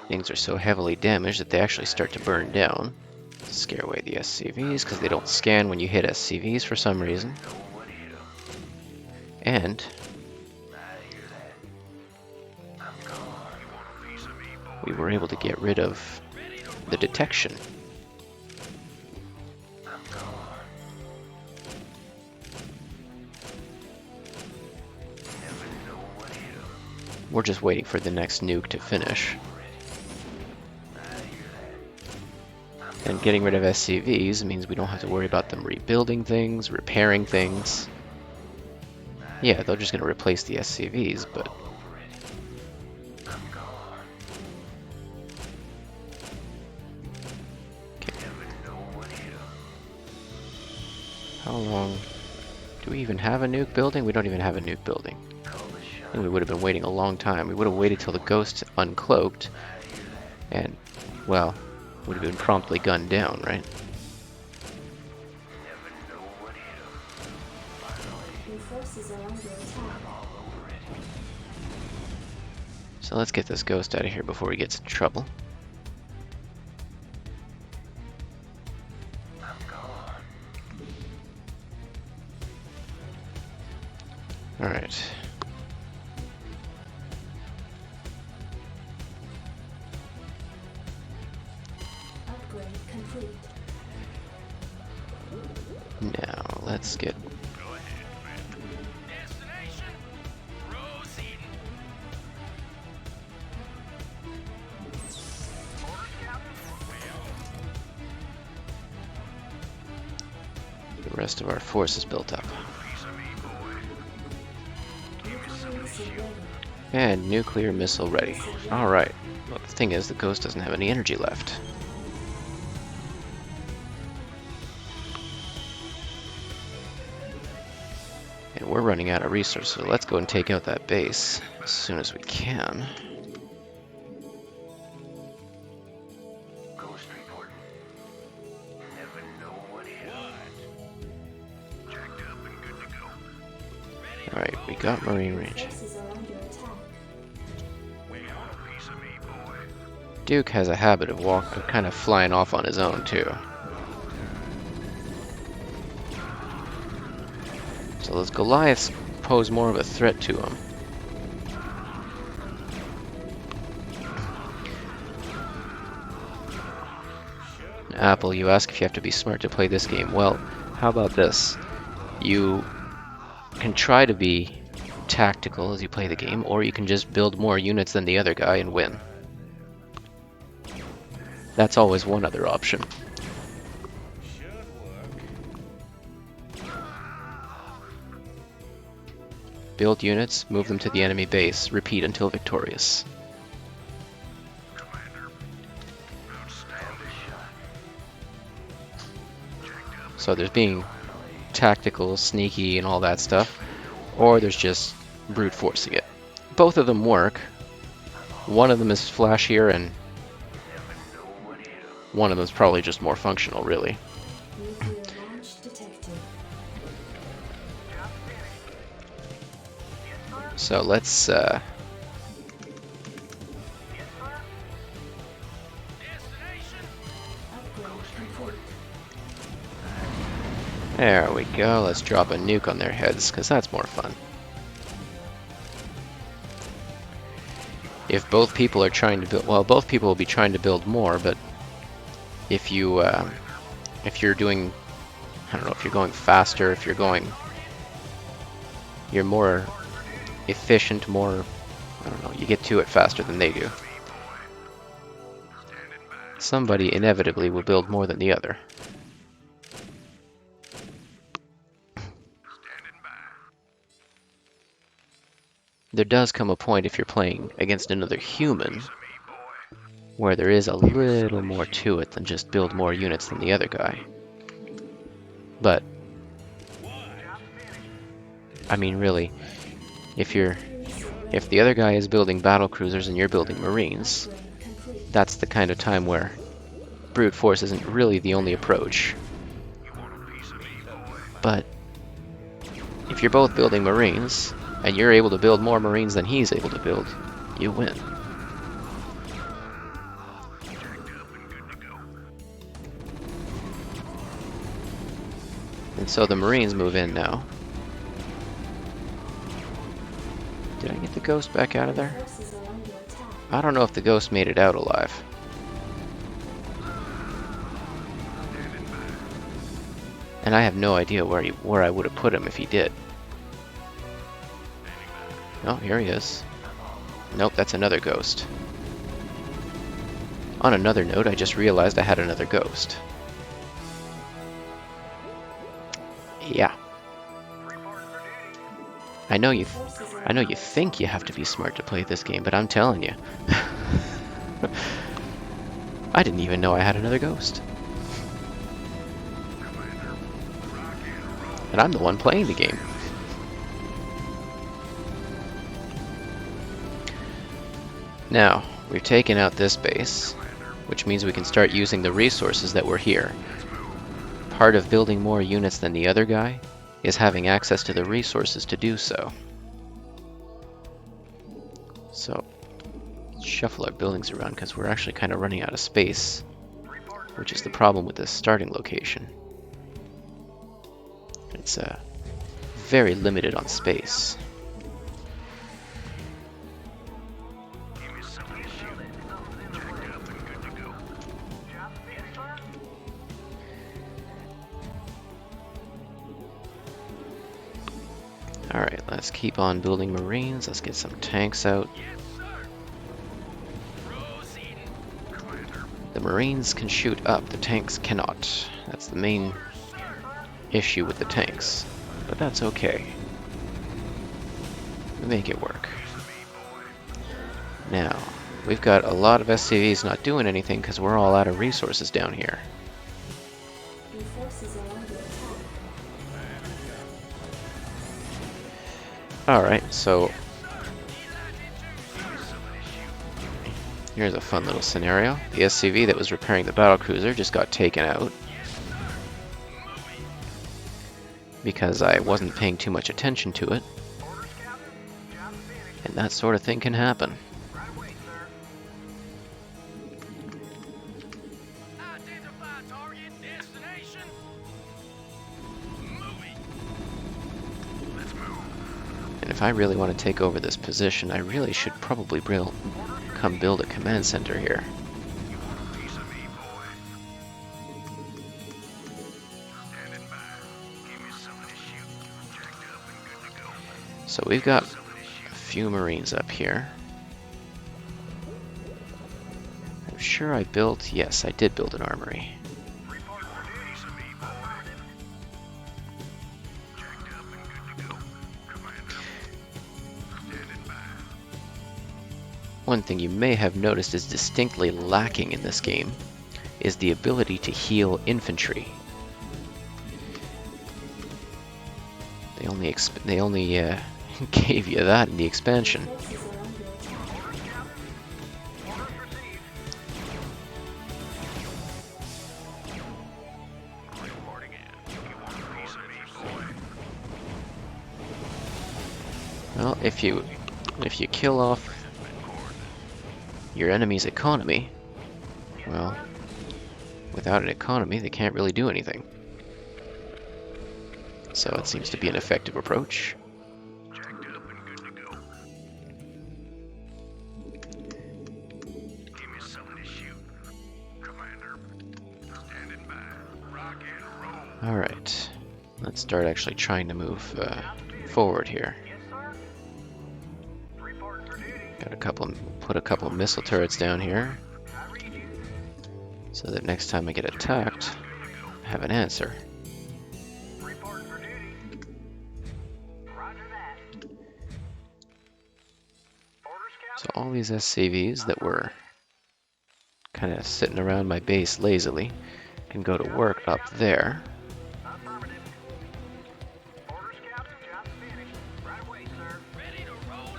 things are so heavily damaged that they actually start to burn down. To scare away the SCVs because they don't scan when you hit SCVs for some reason. And we were able to get rid of the detection. We're just waiting for the next nuke to finish. And getting rid of SCVs means we don't have to worry about them rebuilding things, repairing things. Yeah, they're just going to replace the SCVs, but... Okay. How long... Do we even have a nuke building? We don't even have a nuke building. I think we would have been waiting a long time. We would have waited till the ghost uncloaked, and, well, would have been promptly gunned down, right? Your forces are under attack. So let's get this ghost out of here before he gets in trouble. Alright. Upgrade complete. Now, let's get... the rest of our forces built up. And nuclear missile ready. Alright. Well, the thing is, the ghost doesn't have any energy left. And we're running out of resources, so let's go and take out that base as soon as we can. Ghost reporting. Never know what hit 'em. Jacked up and good to go. Alright, we got Marine range. Forces are under attack. Want a piece of me, boy? Duke has a habit of kind of flying off on his own, too. So those Goliaths pose more of a threat to him. Apple, you ask if you have to be smart to play this game. Well, how about this? You can try to be tactical as you play the game, or you can just build more units than the other guy and win. That's always one other option. Build units, move them to the enemy base, repeat until victorious. So there's being tactical, sneaky, and all that stuff, or there's just brute forcing it. Both of them work. One of them is flashier, and one of them is probably just more functional, really. Nuclear launch detected. So let's Upgrade complete. there we go. Let's drop a nuke on their heads, because that's more fun. If both people are trying to build, well, both people will be trying to build more, but if you're doing, I don't know, if you're going faster, if you're more efficient, more, I don't know, you get to it faster than they do. Somebody inevitably will build more than the other. There does come a point if you're playing against another human where there is a little more to it than just build more units than the other guy. But I mean, really, if the other guy is building battle cruisers and you're building marines, that's the kind of time where brute force isn't really the only approach. But if you're both building marines and you're able to build more marines than he's able to build, you win. And so the marines move in now. Did I get the ghost back out of there? Forces are under attack. I don't know if the ghost made it out alive. And I have no idea where I would have put him if he did. Oh, here he is. Nope, that's another ghost. On another note, I just realized I had another ghost. Yeah. I know you think you have to be smart to play this game, but I'm telling you. I didn't even know I had another ghost. And I'm the one playing the game. Now, we've taken out this base, which means we can start using the resources that were here. Part of building more units than the other guy is having access to the resources to do so. So, let's shuffle our buildings around because we're actually kind of running out of space, which is the problem with this starting location. It's very limited on space. Alright, let's keep on building Marines. Let's get some tanks out. The Marines can shoot up, the tanks cannot. That's the main issue with the tanks. But that's okay. We make it work. Now, we've got a lot of SCVs not doing anything because we're all out of resources down here. Your forces are under attack. Alright, so here's a fun little scenario. The SCV that was repairing the battlecruiser just got taken out because I wasn't paying too much attention to it. And that sort of thing can happen. And if I really want to take over this position, I really should probably come build a command center here. So we've got a few Marines up here. I'm sure I built, yes, I did build an armory. One thing you may have noticed is distinctly lacking in this game is the ability to heal infantry. They only gave you that in the expansion. Well, if you kill off your enemy's economy, well, without an economy, they can't really do anything. So it seems to be an effective approach. Alright, let's start actually trying to move forward here. Put a couple missile turrets down here, so that next time I get attacked, I have an answer. So all these SCVs that were kind of sitting around my base lazily can go to work up there.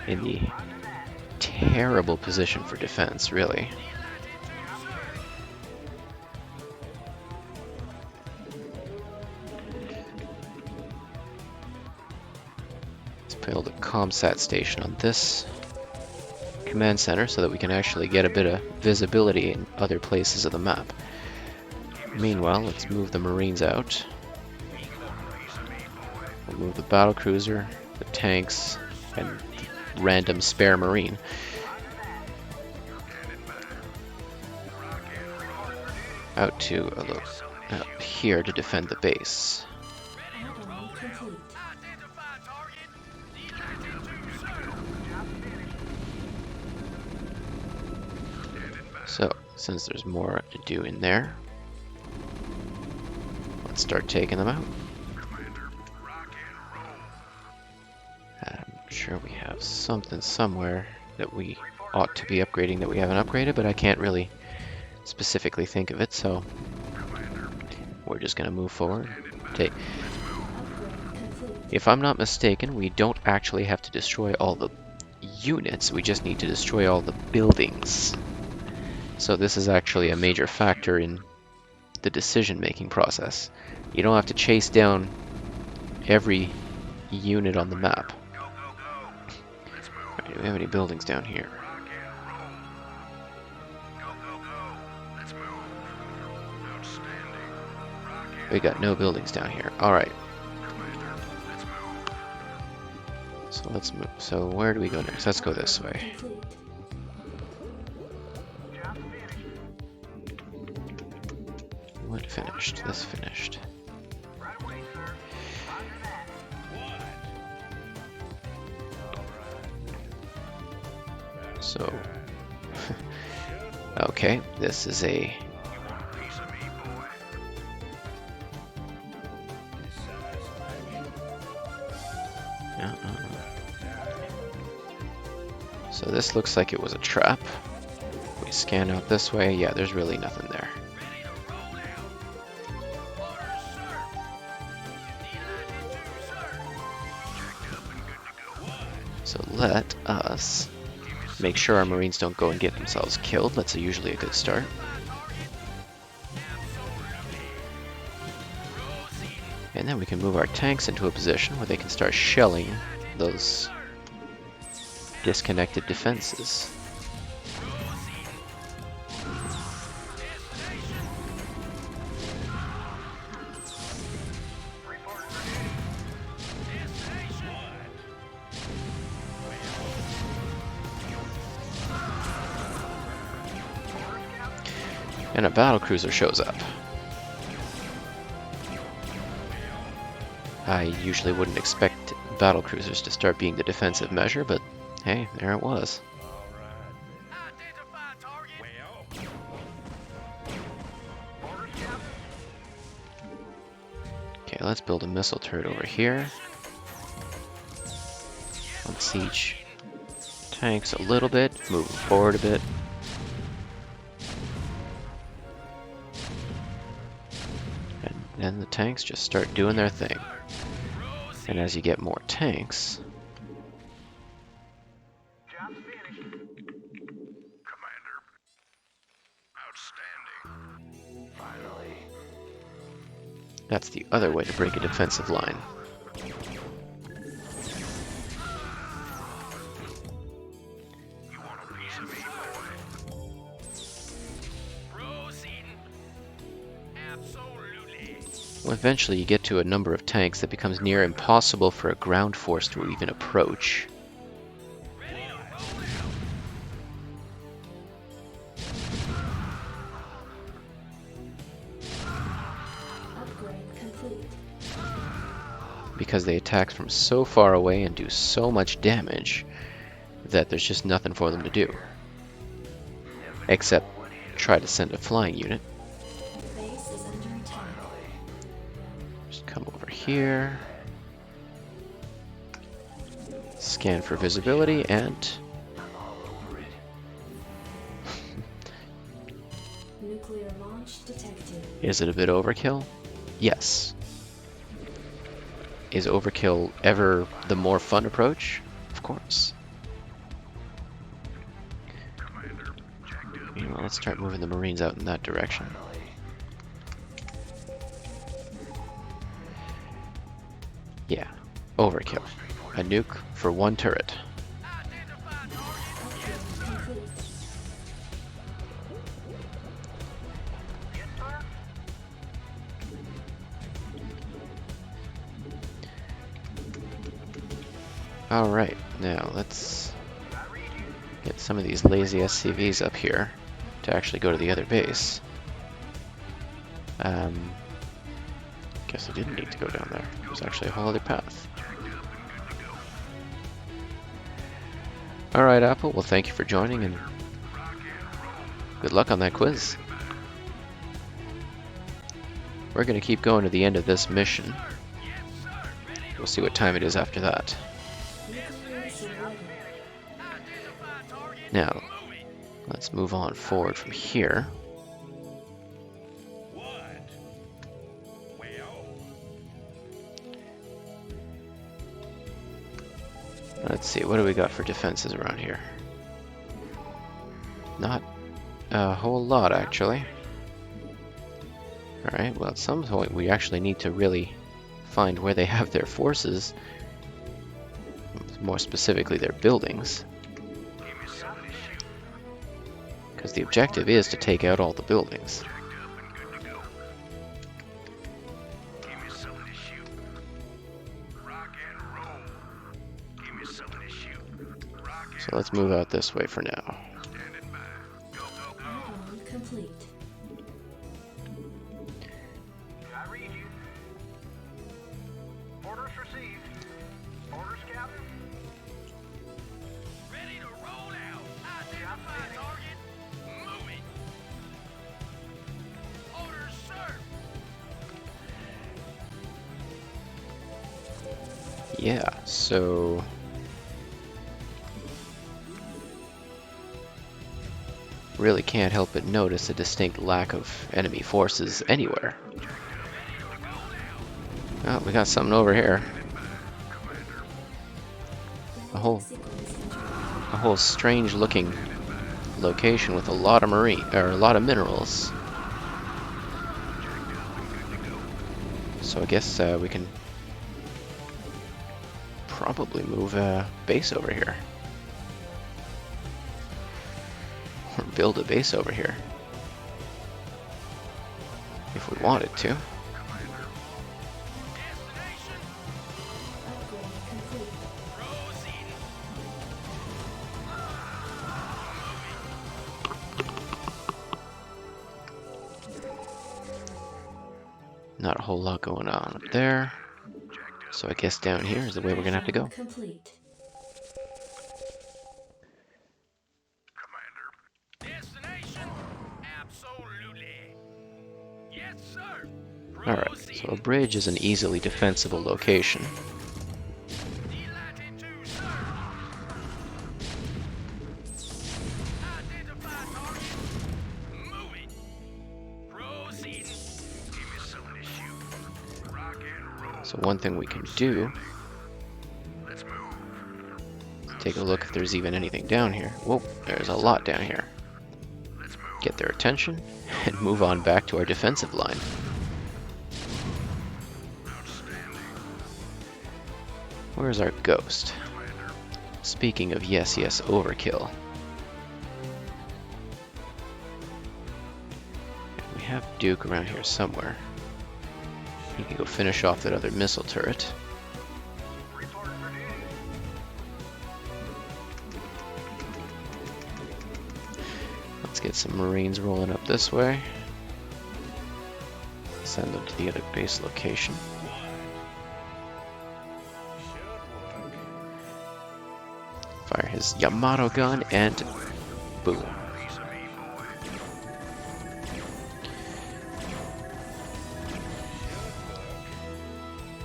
In the terrible position for defense, really. Let's build a ComSat station on this command center so that we can actually get a bit of visibility in other places of the map. Meanwhile, let's move the Marines out. We'll move the battlecruiser, the tanks, and random spare Marine. out to a look up here to defend the base. Add-on complete. So, since there's more to do in there, let's start taking them out. I'm sure we have something somewhere that we ought to be upgrading that we haven't upgraded, but I can't really specifically think of it, so we're just going to move forward. Upgrade complete. If I'm not mistaken, we don't actually have to destroy all the units, we just need to destroy all the buildings. So this is actually a major factor in the decision-making process. You don't have to chase down every unit on the map. Right, do we have any buildings down here? We got no buildings down here. Alright. So let's move. So where do we go next? Let's go this way. Complete. What finished? This finished. So, okay, this is a So this looks like it was a trap. We scan out this way. Yeah, there's really nothing there. So let us make sure our Marines don't go and get themselves killed. That's usually a good start. And then we can move our tanks into a position where they can start shelling those disconnected defenses. And a battlecruiser shows up. I usually wouldn't expect battlecruisers to start being the defensive measure, but hey, there it was. Okay, let's build a missile turret over here. Let's siege tanks a little bit, move forward a bit. And then the tanks just start doing their thing. And as you get more tanks, that's the other way to break a defensive line. Well, eventually you get to a number of tanks that becomes near impossible for a ground force to even approach. Upgrade complete. Because they attack from so far away and do so much damage that there's just nothing for them to do. Except try to send a flying unit. Base is under attack. Just come over here. Scan for visibility and Nuclear launch detected. is it a bit overkill? Yes. Is overkill ever the more fun approach? Of course. You know, let's start moving the Marines out in that direction. Yeah, overkill. A nuke for one turret. Complete. Alright, now let's get some of these lazy SCVs up here to actually go to the other base. Guess I didn't need to go down there. There's actually a whole other path. Alright, Apple, well thank you for joining and good luck on that quiz. We're going to keep going to the end of this mission. We'll see what time it is after that. Now, let's move on forward from here. What? Well, Let's see, what do we got for defenses around here? Not a whole lot, actually. Alright, well at some point we actually need to really find where they have their forces. More specifically, their buildings. Because the objective is to take out all the buildings. So let's move out this way for now. Add-on complete. I read you. Orders received. Orders, Captain. ready to roll out. Identify target. Moving. Orders, sir. Yeah, so... really can't help but notice a distinct lack of enemy forces anywhere. Oh, we got something over here. A whole strange looking location with a lot of minerals. So I guess we can probably move a base over here. Or build a base over here. If we wanted to. Upgrade complete. Not a whole lot going on up there. So I guess down here is the way we're gonna have to go. Complete. Destination? Absolutely. Yes, sir. Alright, so a bridge is an easily defensible location. Delatitude, sir. Identify target. Moving. Proceeding. So one thing we can do, take a look if there's even anything down here. Whoa, there's a lot down here. Get their attention and move on back to our defensive line. Where's our ghost? Speaking of yes, overkill. We have Duke around here somewhere. He can go finish off that other missile turret. Let's get some Marines rolling up this way. Send them to the other base location. Fire his Yamato gun and boom.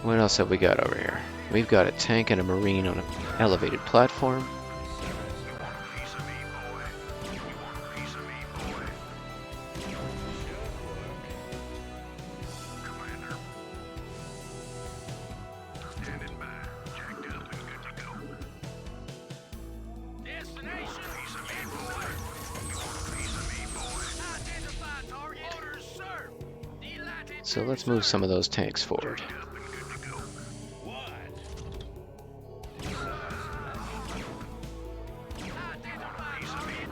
What else have we got over here? We've got a tank and a Marine on an elevated platform. Destination. Identify target. Orders, sir. Delatitude. So let's move some of those tanks forward.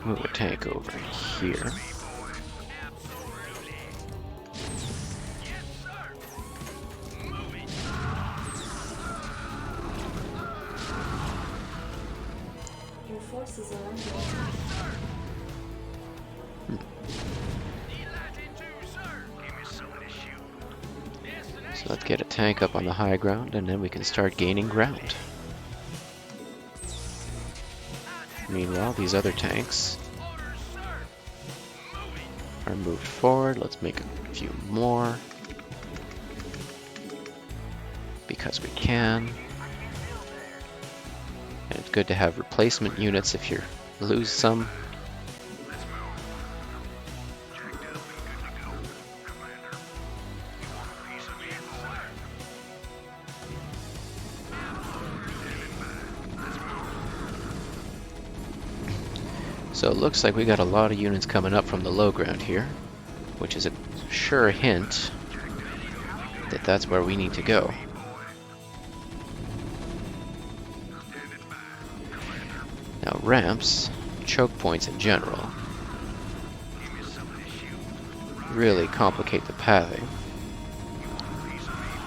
Move a tank over here. Your forces are under attack. So let's get a tank up on the high ground, and then we can start gaining ground. Meanwhile, these other tanks are moved forward. Let's make a few more, because we can. And it's good to have replacement units if you lose some. So it looks like we got a lot of units coming up from the low ground here, which is a sure hint that that's where we need to go. Now ramps, choke points in general, really complicate the pathing,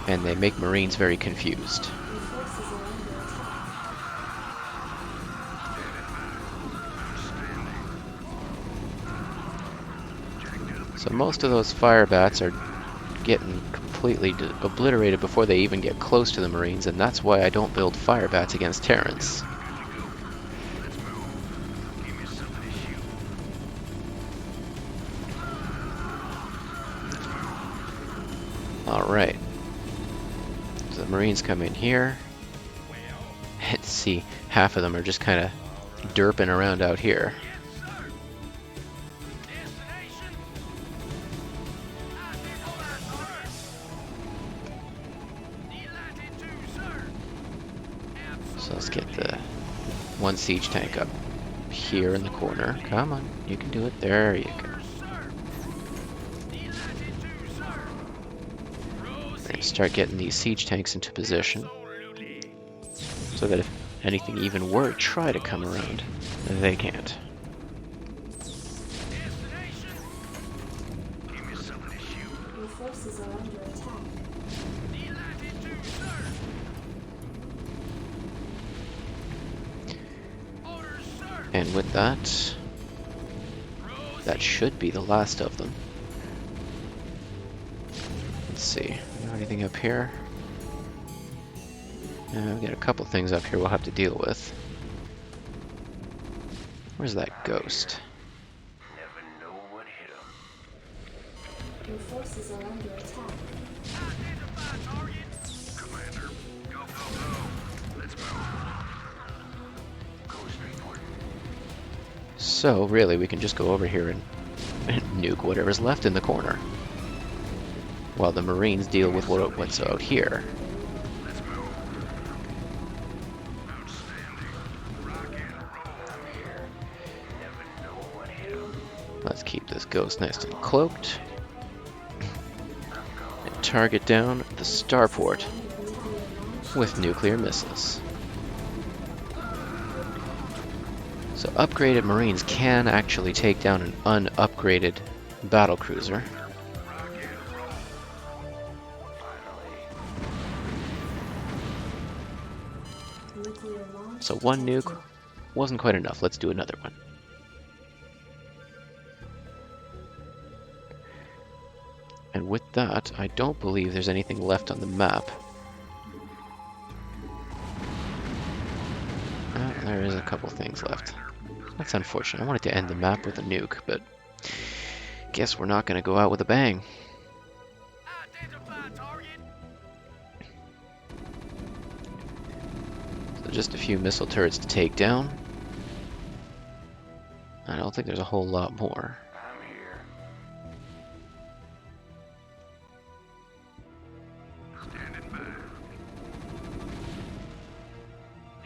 and they make Marines very confused. So most of those fire bats are getting completely obliterated before they even get close to the Marines, and that's why I don't build fire bats against Terrans. Alright. So the Marines come in here. And see, half of them are just kind of derping around out here. So let's get the one siege tank up here in the corner. Come on, you can do it. There you go. And start getting these siege tanks into position, so that if anything even were to try to come around, they can't. Your forces are under attack. And with that, that should be the last of them. Let's see, anything up here? We've got a couple things up here we'll have to deal with. Where's that ghost? Never know what hit 'em. Your forces are under attack. Commander, go, go, go. Let's move. Ghost report. So really, we can just go over here and nuke whatever's left in the corner, while the Marines deal with what's out here. Let's move. Outstanding. Rock and roll here. Never know what hit 'em. Let's keep this ghost nice and cloaked. And target down the starport with nuclear missiles. So upgraded Marines can actually take down an unupgraded battlecruiser. Nuclear launch So one nuke detected. wasn't quite enough. Let's do another one. And with that, I don't believe there's anything left on the map. There is a couple things left. That's unfortunate. I wanted to end the map with a nuke, but guess we're not going to go out with a bang. So just a few missile turrets to take down. I don't think there's a whole lot more. I'm here. Standing by.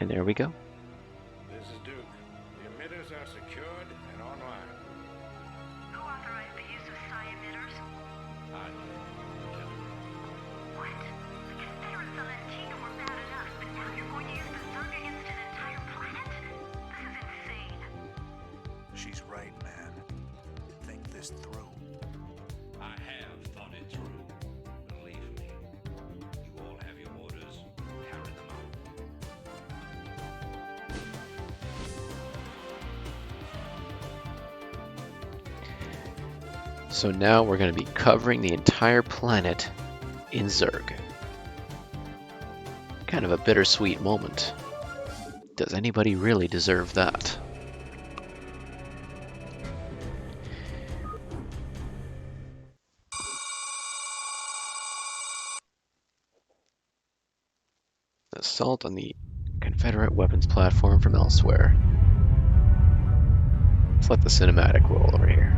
And there we go. This is Duke. The emitters are secured and online. Who authorized the use of psi emitters? I did. What? The Confederates on Antigua were bad enough, but now you're going to use the Zerg against an entire planet? This is insane. She's right, man. Think this through. I have thought it through. Believe me. You all have your orders. Carry them out. So now we're going to be covering the entire planet in Zerg. Kind of a bittersweet moment. Does anybody really deserve that? Assault on the Confederate weapons platform from elsewhere. Let's let the cinematic roll over here.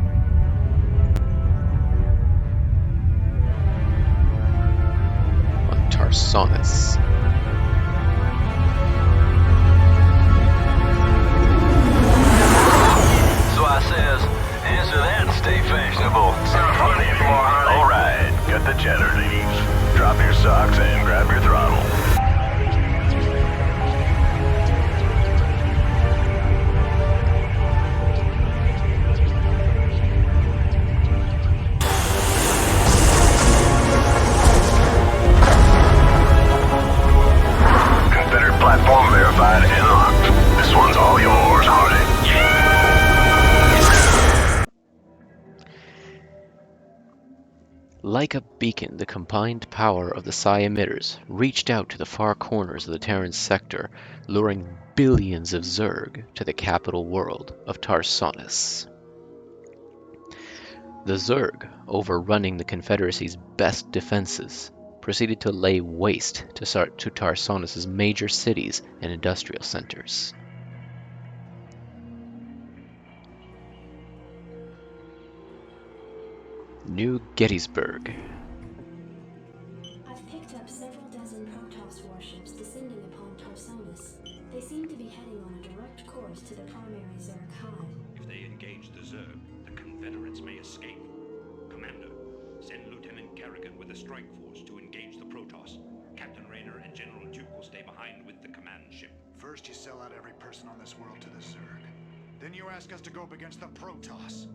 On Tarsonis. So I says, answer that and stay fashionable. It's not funny anymore, honey. Alright, got the cheddar leaves. Drop your socks and grab your throttle. Confederate platform verified and locked. This one's all yours, Hardy. Like a beacon, the combined power of the Psi emitters reached out to the far corners of the Terran sector, luring billions of Zerg to the capital world of Tarsonis. The Zerg, overrunning the Confederacy's best defenses, proceeded to lay waste to Tarsonis' major cities and industrial centers. New Gettysburg. I've picked up several dozen Protoss warships descending upon Tarsonis. They seem to be heading on a direct course to the primary Zerg hive. If they engage the Zerg, the Confederates may escape. Commander, send Lieutenant Kerrigan with a strike force to engage the Protoss. Captain Rayner and General Duke will stay behind with the command ship. First you sell out every person on this world to the Zerg. Then you ask us to go up against the Protoss.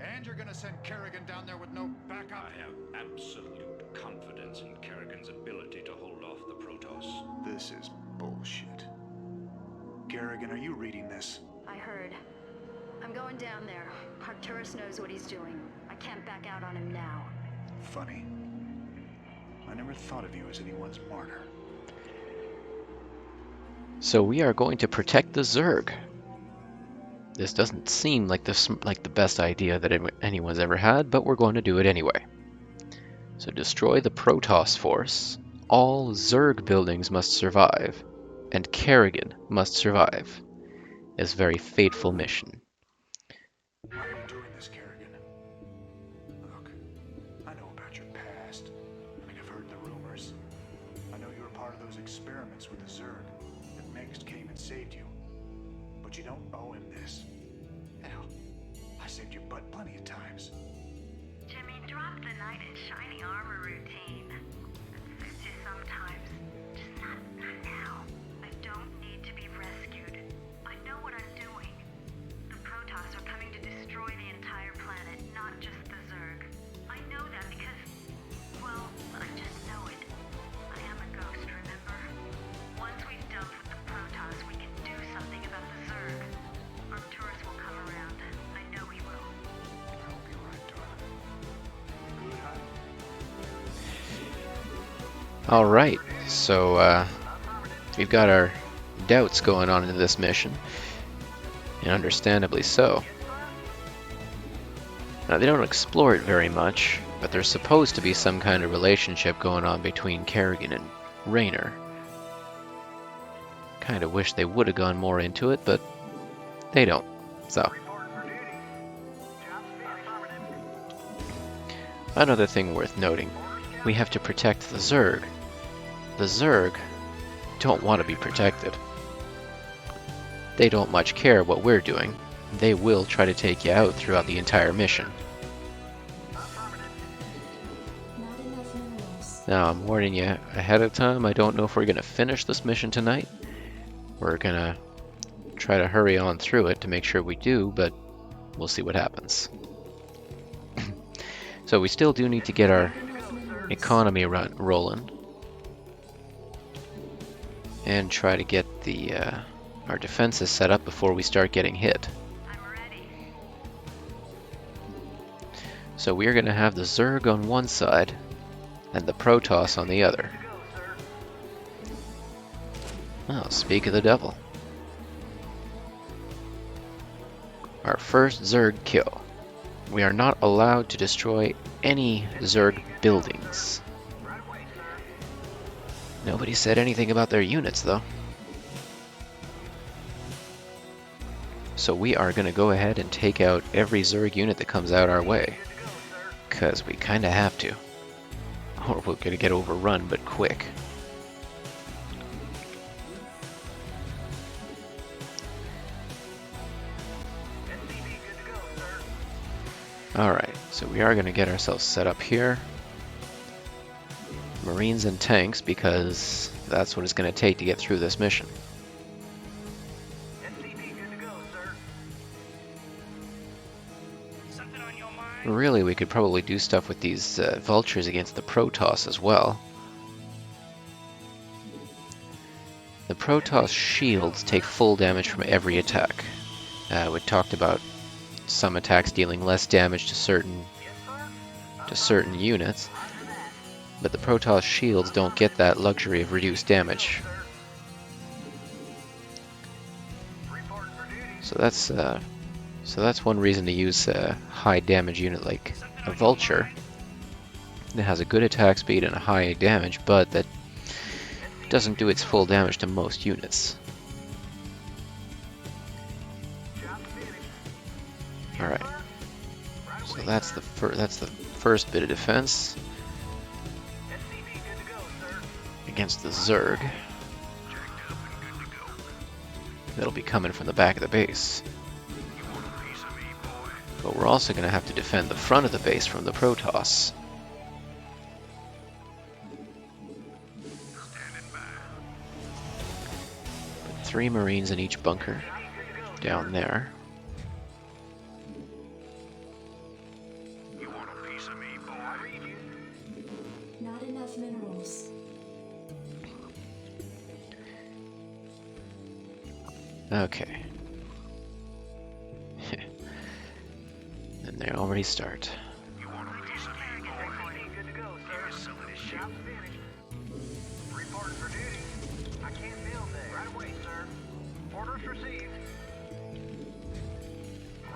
And you're gonna send Kerrigan down there with no backup? I have absolute confidence in Kerrigan's ability to hold off the Protoss. This is bullshit. Kerrigan, are you reading this? I heard. I'm going down there. Arcturus knows what he's doing. I can't back out on him now. Funny. I never thought of you as anyone's martyr. So we are going to protect the Zerg. This doesn't seem like the best idea that anyone's ever had, but we're going to do it anyway. So destroy the Protoss force. All Zerg buildings must survive, and Kerrigan must survive. This very fateful mission. Why are you doing this, Kerrigan? Look, I know about your past. I've heard the rumors. I know you were part of those experiments with the Zerg that Mengsk came and saved you. But you don't owe him this. Hell, I saved your butt plenty of times. Jimmy, drop the knight in shiny armor routine. It suits you sometimes. Just not now. I don't need to be rescued. I know what I'm doing. The Protoss are coming to destroy the entire planet, not just the Zerg. I know that because, well, I just know it. I am a ghost, remember? Once we've dealt with the Protoss, we can do something about the Zerg. Arcturus will come around. I know he will. I hope you're right, darling. Good, honey. Alright, so we've got our doubts going on in this mission, and understandably so. Now, they don't explore it very much, but there's supposed to be some kind of relationship going on between Kerrigan and Rayner. Kind of wish they would have gone more into it, but they don't, so. Another thing worth noting, we have to protect the Zerg. The Zerg don't want to be protected. They don't much care what we're doing. They will try to take you out throughout the entire mission. Not enough minerals. Now, I'm warning you ahead of time, I don't know if we're going to finish this mission tonight. We're going to try to hurry on through it to make sure we do, but we'll see what happens. So we still do need to get our economy rolling. And try to get the our defenses set up before we start getting hit. I'm ready. So we're going to have the Zerg on one side, and the Protoss on the other. Oh, speak of the devil. Our first Zerg kill. We are not allowed to destroy any Zerg buildings. Nobody said anything about their units, though. So we are going to go ahead and take out every Zerg unit that comes out our way. Because we kind of have to. Or we're going to get overrun, but quick. Alright, so we are going to get ourselves set up here. Marines and tanks, because that's what it's going to take to get through this mission. Really, we could probably do stuff with these vultures against the Protoss as well. The Protoss shields take full damage from every attack. We talked about some attacks dealing less damage to certain units, but the Protoss shields don't get that luxury of reduced damage. So that's one reason to use a high damage unit like a Vulture that has a good attack speed and a high damage, but that doesn't do its full damage to most units. Alright, so that's the first bit of defense against the Zerg. That'll be coming from the back of the base. But we're also going to have to defend the front of the base from the Protoss. Put 3 Marines in each bunker down there. Not enough minerals. Okay. And they already start.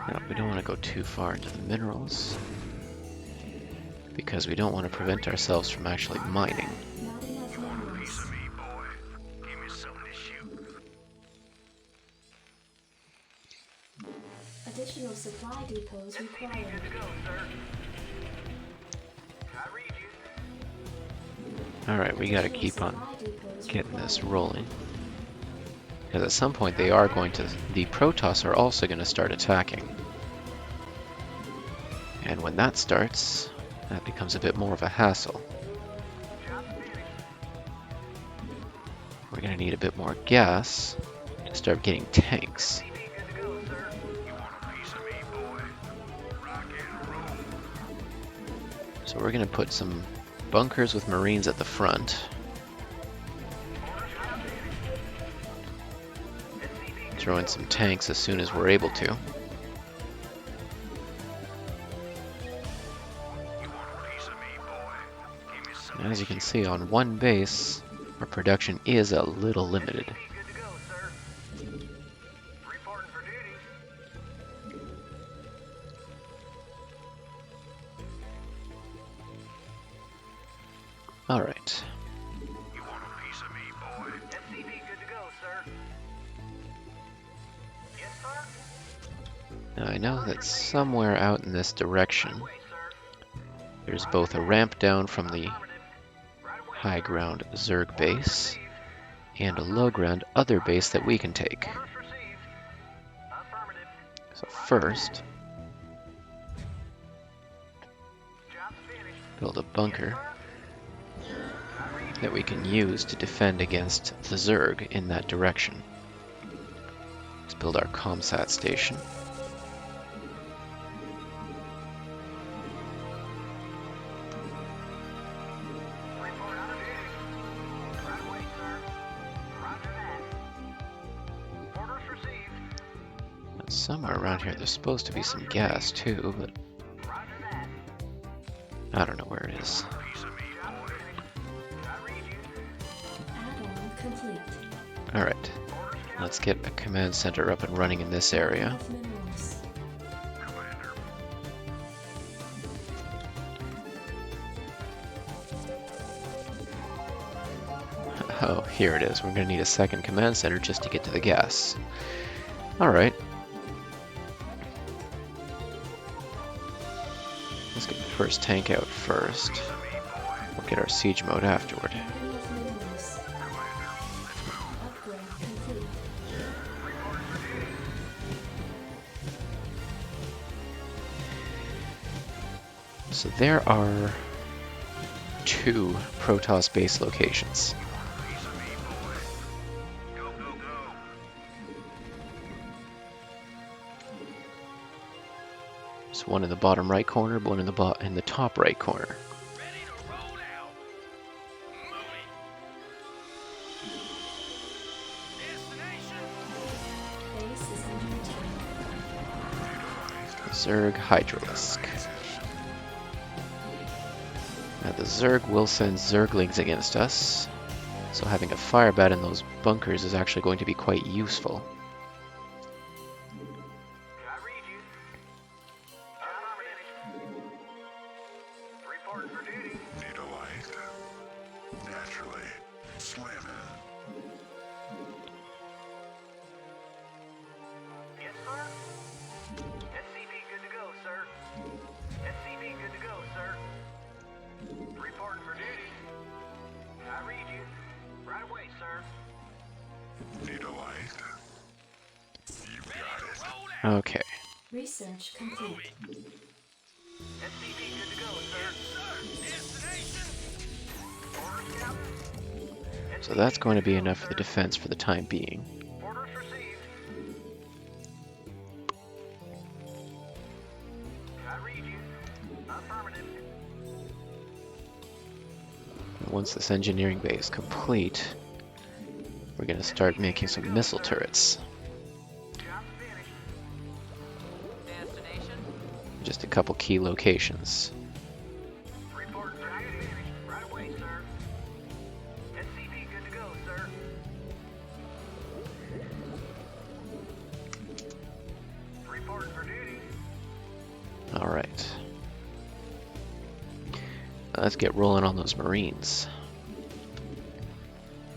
Now, we don't want to go too far into the minerals, because we don't want to prevent ourselves from actually mining. Not enough minerals. Additional supply depots required. Alright, we gotta keep on getting this rolling. Because at some point they are going to... The Protoss are also going to start attacking. And when that starts, that becomes a bit more of a hassle. We're going to need a bit more gas to start getting tanks. So we're going to put some bunkers with Marines at the front. Throw in some tanks as soon as we're able to. And as you can see, on one base, our production is a little limited. Alright. Now I know that somewhere out in this direction, there's both a ramp down from the high ground Zerg base and a low ground other base that we can take. So first, build a bunker that we can use to defend against the Zerg in that direction. Let's build our ComSat station. Somewhere around here there's supposed to be some gas too, but I don't know where it is. Alright, let's get a command center up and running in this area. Of minerals. Oh, here it is. We're going to need a second command center just to get to the gas. Alright. Let's get the first tank out first. We'll get our siege mode afterward. Battle of minerals. Upgrade complete. So there are 2 Protoss base locations. So one in the bottom right corner, one in the top right corner. Ready to roll out. Moving. Destination. Base is under attack. Zerg Hydralisk. Now the Zerg will send Zerglings against us, so having a fire bat in those bunkers is actually going to be quite useful. I read you. Reporting for duty. Need a light. Naturally. Slamming. Yes, sir. SCV good to go, sir. SCV good to go, sir. Reporting for duty. I read you. Right away, sir. Need a light. You got it. Okay, Research complete. SCV good to go, sir. Destination. Orders, Captain. so that's going to be enough for the defense for the time being. Orders received. I read you. Affirmative. Once this engineering bay is complete, we're going to start making some missile turrets. Job finished. Destination. Just a couple key locations. Report for duty. Right away, sir. SCV good to go, sir. Reporting for duty. Alright. Let's get rolling on those Marines.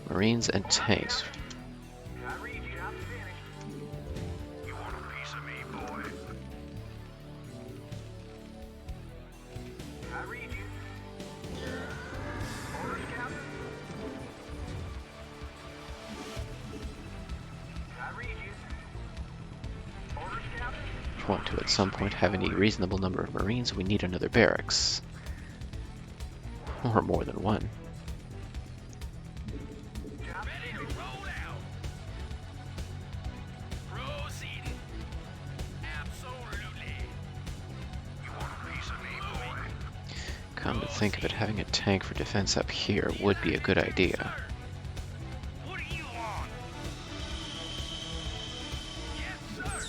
Marines and tanks. I read you. Job finished. You want a piece of me, boy? I read you. Orders, Captain. I read you. Orders, Captain. If we want to at some point have any reasonable number of Marines, we need another barracks. Or more than one. Ready to roll out. Proceeding. Absolutely. You want a piece of me, boy? Come to think of it, having a tank for defense up here would be a good idea. What do you want? Yes, sir.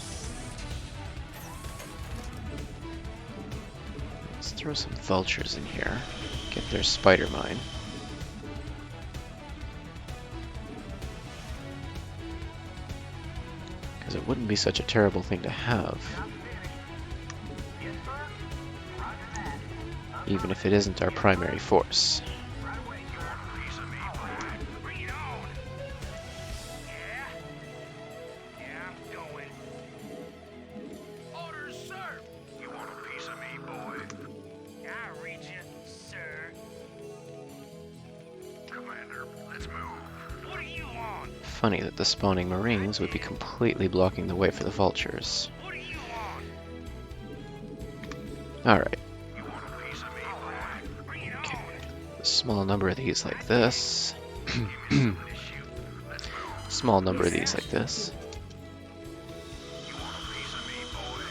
Let's throw some vultures in here. Get their spider mine. Because it wouldn't be such a terrible thing to have, Yes, sir. Roger that. even if it isn't our primary force. Right away, sir. Piece of me, boy. Bring it on. Yeah? Yeah, I'm going. Orders, sir. You want a piece of me, boy? I read you, sir. Commander, let's move. What do you want? Funny that the spawning Marines would be completely blocking the way for the vultures. What do you want? Alright, You want a piece of me, boy? Bring it okay. on. A small number of these like this. Issue. Let's move. Small number of these like this. You want a piece of me, boy?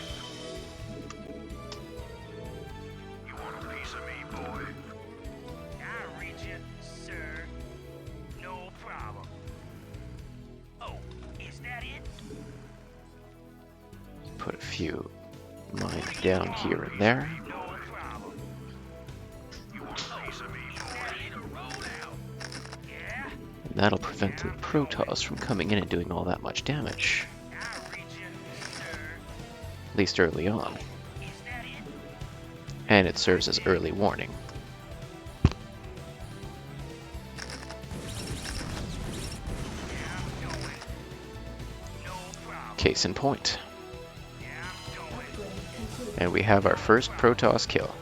You want a piece of me, boy? I read you, sir. No problem. Oh, is that it? Put a few mines down here and there. No problem. You want a piece of me, boy? Ready to roll out. Yeah? That'll prevent the Protoss from coming in and doing all that much damage. At least early on. And it serves as early warning. Case in point. And we have our first Protoss kill.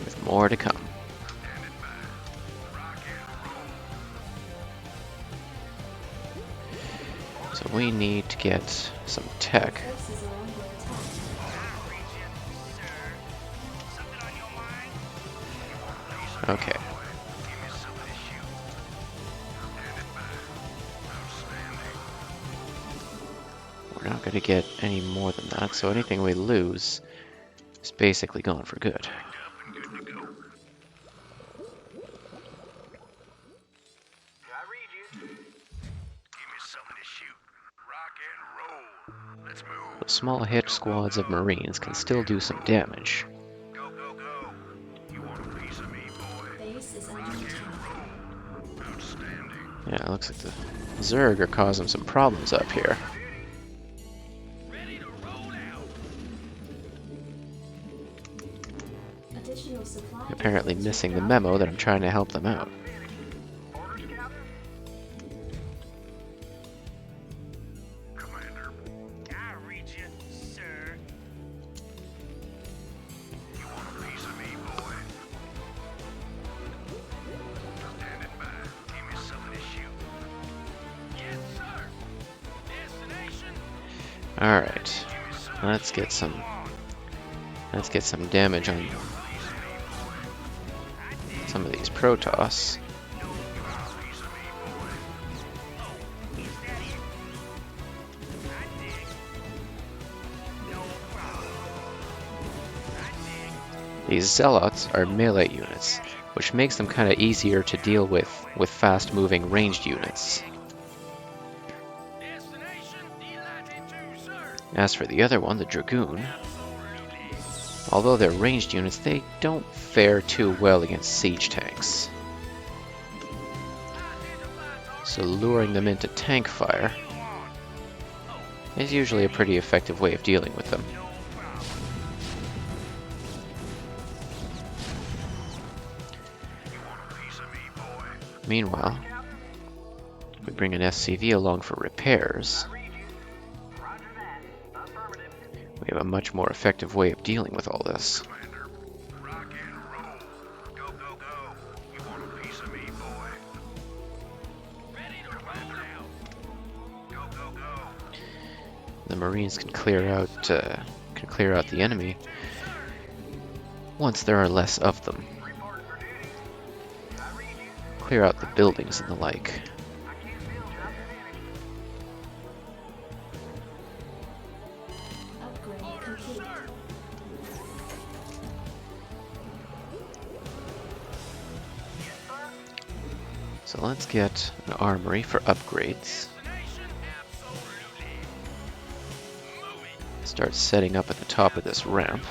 With more to come. So we need to get some tech. Forces are under attack. Okay. We're not going to get any more than that, so anything we lose is basically gone for good. I read you. Give me something to shoot. Rock and roll. Let's move. Those small hit squads of Marines can still do some damage. Go, go, go. You want a piece of me, boy? Base is under attack. Outstanding. Yeah, it looks like the Zerg are causing some problems up here. Ready to roll out. Additional supply Apparently depots missing the were memo that I'm trying to help them out. Orders, Captain? Commander. I read you, sir. You want a piece of me, boy? Standing by. Give me something to shoot. Yes, sir. Destination. Alright. Let's get some damage on some of these Protoss. These Zealots are melee units, which makes them kind of easier to deal with fast-moving ranged units. As for the other one, the Dragoon, although they're ranged units, they don't fare too well against siege tanks. So luring them into tank fire is usually a pretty effective way of dealing with them. Meanwhile, we bring an SCV along for repairs. We have a much more effective way of dealing with all this. Rock and roll. Go, go, go. You want a piece of me, boy? Ready to roll out. Go, go, go. The Marines can clear out the enemy once there are less of them. Report for duty. I read you. Clear out the buildings and the like. I can't feel nothing in it. upgrade complete. So let's get an armory for upgrades. Start setting up at the top of this ramp.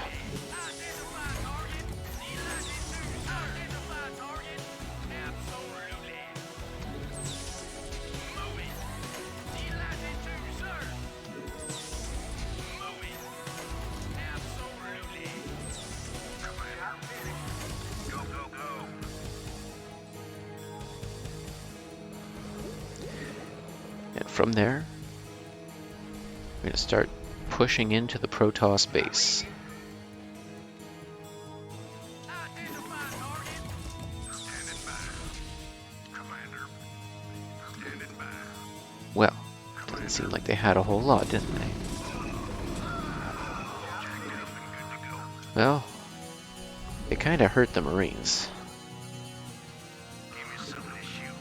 Go, go, go. And from there, we're going to start pushing into the Protoss base. Standing by. Commander. Standing by. Well, doesn't seem like they had a whole lot, didn't they? Well, it kind of hurt the Marines. Give me something to shoot.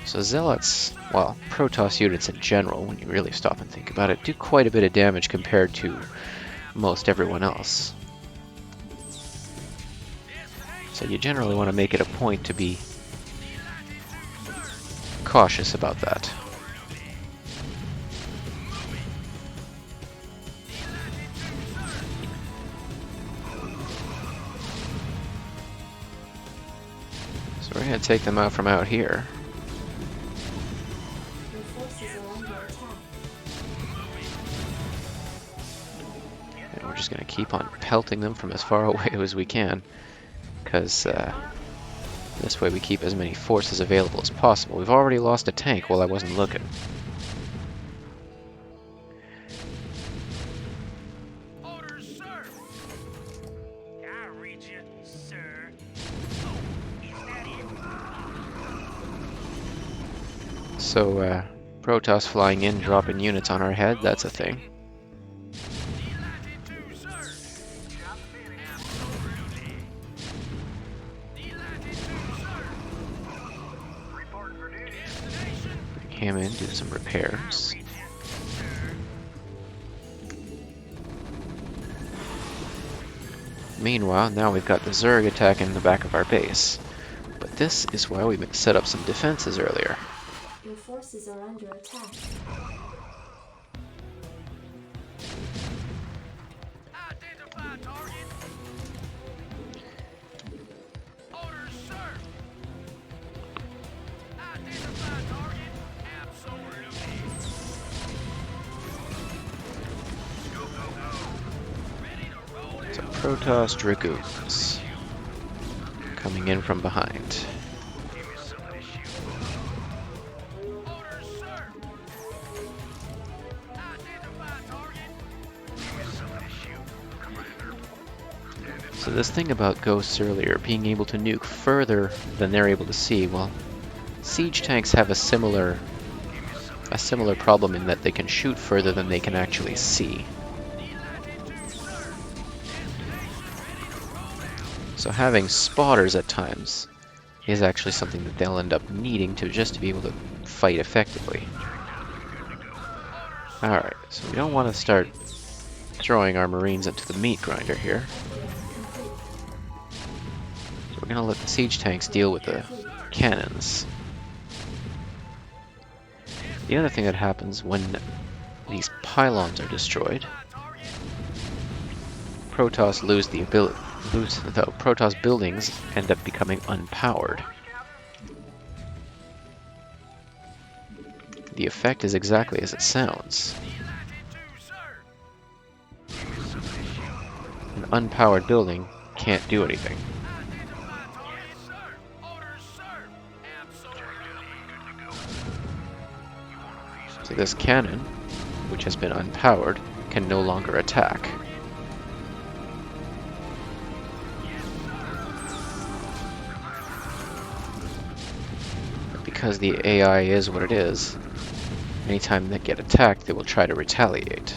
So Zealots, well, Protoss units in general, when you really stop and think about it, do quite a bit of damage compared to most everyone else. So you generally want to make it a point to be cautious about that. So we're going to take them out from out here. Your forces are under attack. And we're just going to keep on pelting them from as far away as we can. Because this way we keep as many forces available as possible. We've already lost a tank while I wasn't looking. Orders, sir. I read you, sir. Is that it? So, Protoss flying in, dropping units on our head, that's a thing. Bring him in, do some repairs. Meanwhile, now we've got the Zerg attacking the back of our base. But this is why we set up some defenses earlier. Your forces are under attack. Identify target. Orders, sir. Identify target. Absolutely. Go, go, go. Ready to roll So out. Protoss Dragoons coming in from behind. Give me some of this shit. Orders, sir. Identify target. Give me some of this shit. Commander. So this thing about ghosts earlier, being able to nuke further than they're able to see, well, siege tanks have a similar problem in that they can shoot further than they can actually see. So having spotters at times is actually something that they'll end up needing to just to be able to fight effectively. Alright, so we don't want to start throwing our Marines into the meat grinder here. So we're going to let the siege tanks deal with the cannons. The other thing that happens when these pylons are destroyed, Protoss lose the ability. Though Protoss buildings end up becoming unpowered. The effect is exactly as it sounds. An unpowered building can't do anything. So this cannon, which has been unpowered, can no longer attack. Because the AI is what it is, anytime they get attacked, they will try to retaliate.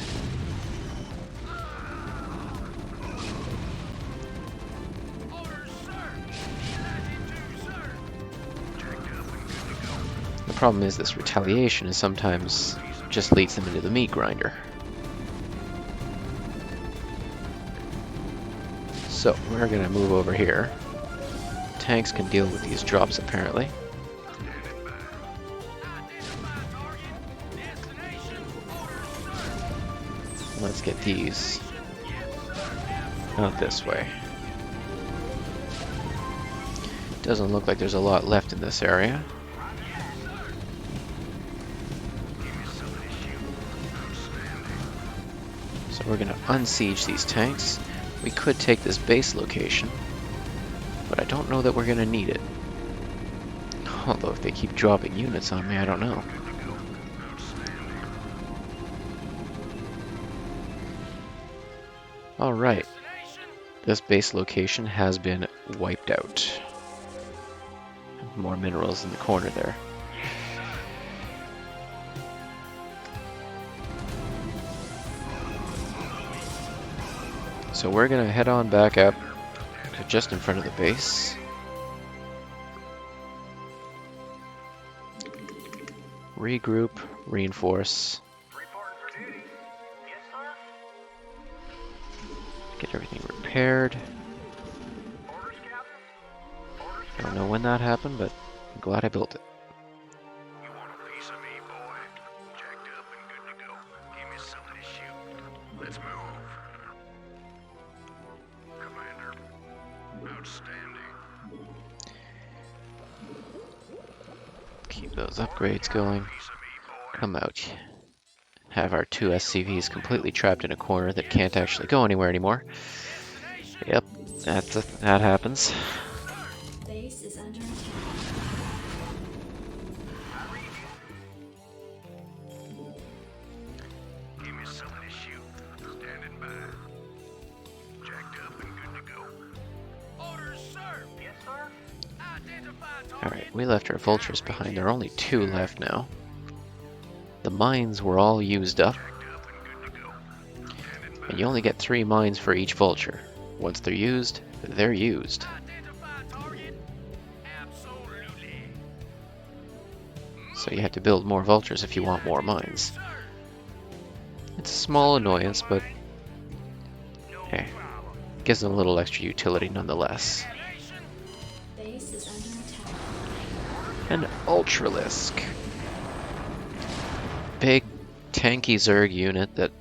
The problem is this retaliation is sometimes just leads them into the meat grinder. So we're going to move over here. Tanks can deal with these drops apparently. Let's get these out this way. Doesn't look like there's a lot left in this area. So we're going to unsiege these tanks. We could take this base location, but I don't know that we're going to need it. Although if they keep dropping units on me, I don't know. Alright, this base location has been wiped out. More minerals in the corner there. So we're going to head on back up to just in front of the base. Regroup, reinforce. Reporting for duty. Yes, sir. Get everything repaired. Orders, Captain. when that happened, but I'm glad I built it. You want a piece of me, boy? Jacked up and good to go. Give me something to shoot. Let's move. Commander. Outstanding. Keep those upgrades going. Come out. Have our 2 SCVs completely trapped in a corner that can't actually go anywhere anymore. Yep, that happens. Base is under attack. Give me something to shoot. Standing by. Jacked up and good to go. Orders, sir. Yes, sir? Identify Alright, we left our vultures behind. There are only 2 left now. The mines were all used up. And you only get 3 mines for each vulture. Once they're used, they're used. So you have to build more vultures if you want more mines. It's a small annoyance, but hey, gives them a little extra utility nonetheless. Base is under attack. An Ultralisk. Big, tanky Zerg unit that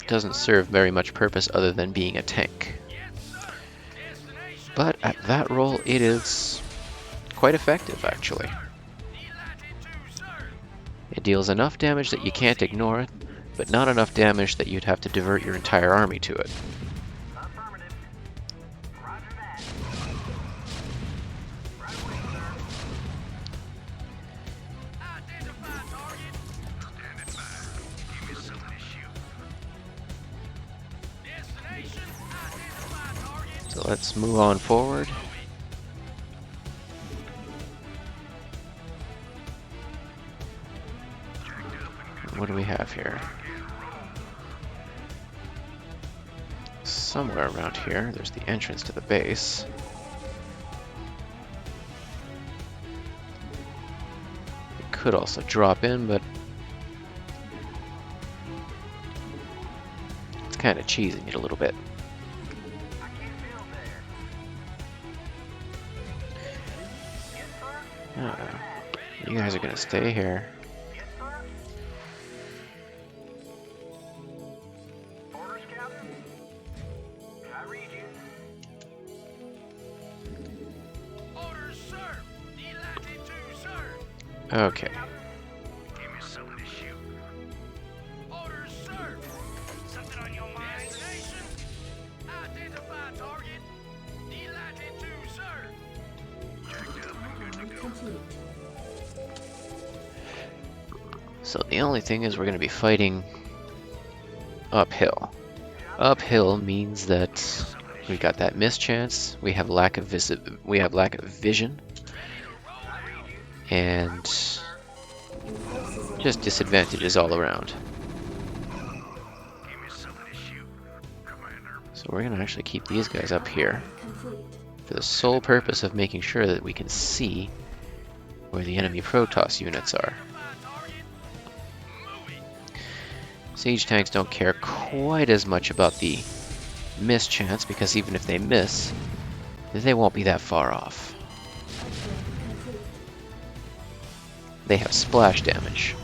doesn't serve very much purpose other than being a tank. But at that role, it is quite effective, actually. It deals enough damage that you can't ignore it, but not enough damage that you'd have to divert your entire army to it. Affirmative. Roger that. Right away, sir. So let's move on forward. What do we have here? Somewhere around here, there's the entrance to the base. We could also drop in, but it's kind of cheesing it a little bit. I can't build there. Yes, sir? You guys are gonna stay here. Yes, sir? Orders, Captain? I read you. Orders, sir. D-latitude, sir. Okay. Give me something to shoot. Orders, sir. Something on your mind? Destination. Identify target. D-latitude, sir. Jacked up and good to go. Complete. So the only thing is we're going to be fighting uphill. Uphill means that we got that mischance, we have lack of vision, and just disadvantages all around. Give me something to shoot. Commander. So we're going to actually keep these guys up here Complete. for the sole purpose of making sure that we can see where the enemy Protoss units are. Siege tanks don't care quite as much about the mischance, because even if they miss, they won't be that far off. Complete. They have splash damage.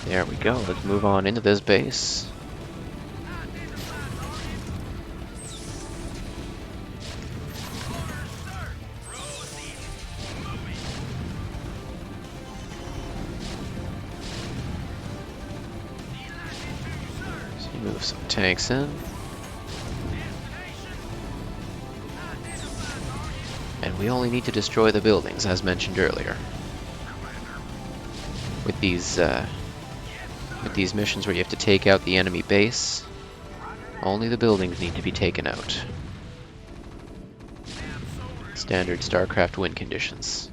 There we go. Let's move on into this base. So you move some tanks in. And we only need to destroy the buildings, as mentioned earlier. With these missions where you have to take out the enemy base, only the buildings need to be taken out. Standard Starcraft win conditions.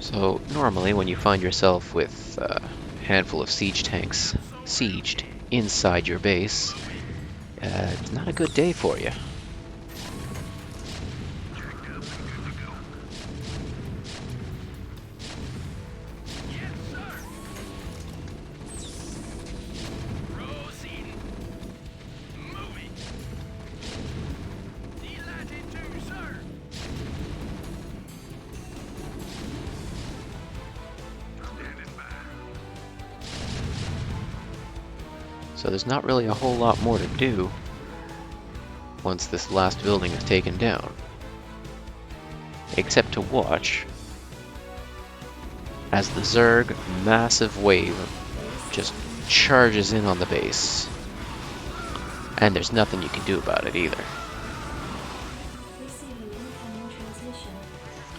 So So normally when you find yourself with a handful of siege tanks sieged inside your base, it's not a good day for you. So there's not really a whole lot more to do once this last building is taken down, except to watch as the Zerg massive wave just charges in on the base. And there's nothing you can do about it either. Receiving incoming transmission.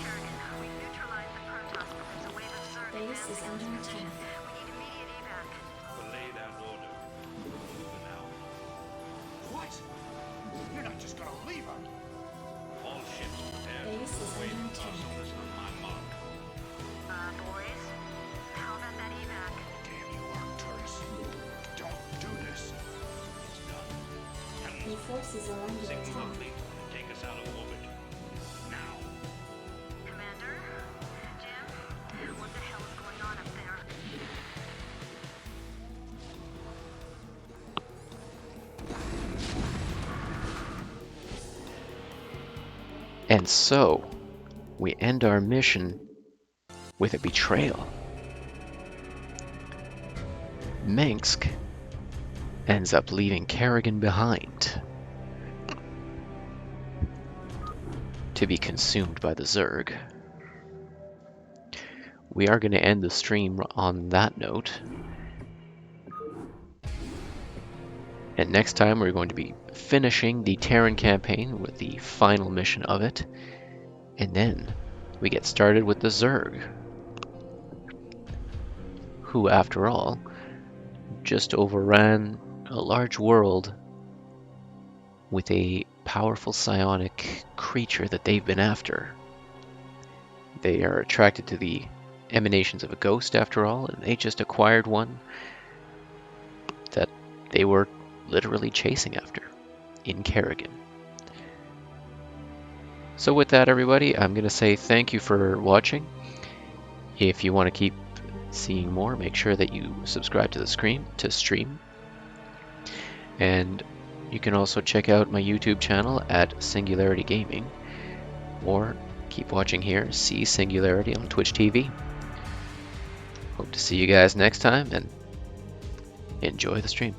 Kerrigan, we neutralized the Protoss, but there's a wave of Zerg Base is advancing under towards attack. We need immediate evac. Belay that order. Moving out. What? You're not just gonna leave her. All ships prepare Base is for wave under attack. crossovers on my mark. Boys, how about that evac? Damn you, Arcturus. Don't do this. It's done. Your forces are under Signal attack. the fleet to take us out of orbit. Now. Commander? Jim? What the hell is going on up there? And so, we end our mission with a betrayal. Mengsk ends up leaving Kerrigan behind to be consumed by the Zerg. We are going to end the stream on that note. And next time we're going to be finishing the Terran campaign with the final mission of it. And then we get started with the Zerg, who after all just overran a large world with a powerful psionic creature that they've been after. They are attracted to the emanations of a ghost after all, and they just acquired one that they were literally chasing after in Kerrigan. So with that, everybody, I'm going to say thank you for watching. If you want to keep seeing more, make sure that you subscribe to the stream. And you can also check out my YouTube channel at Singularity Gaming, or keep watching here, see Singularity on Twitch TV. Hope to see you guys next time, and enjoy the stream.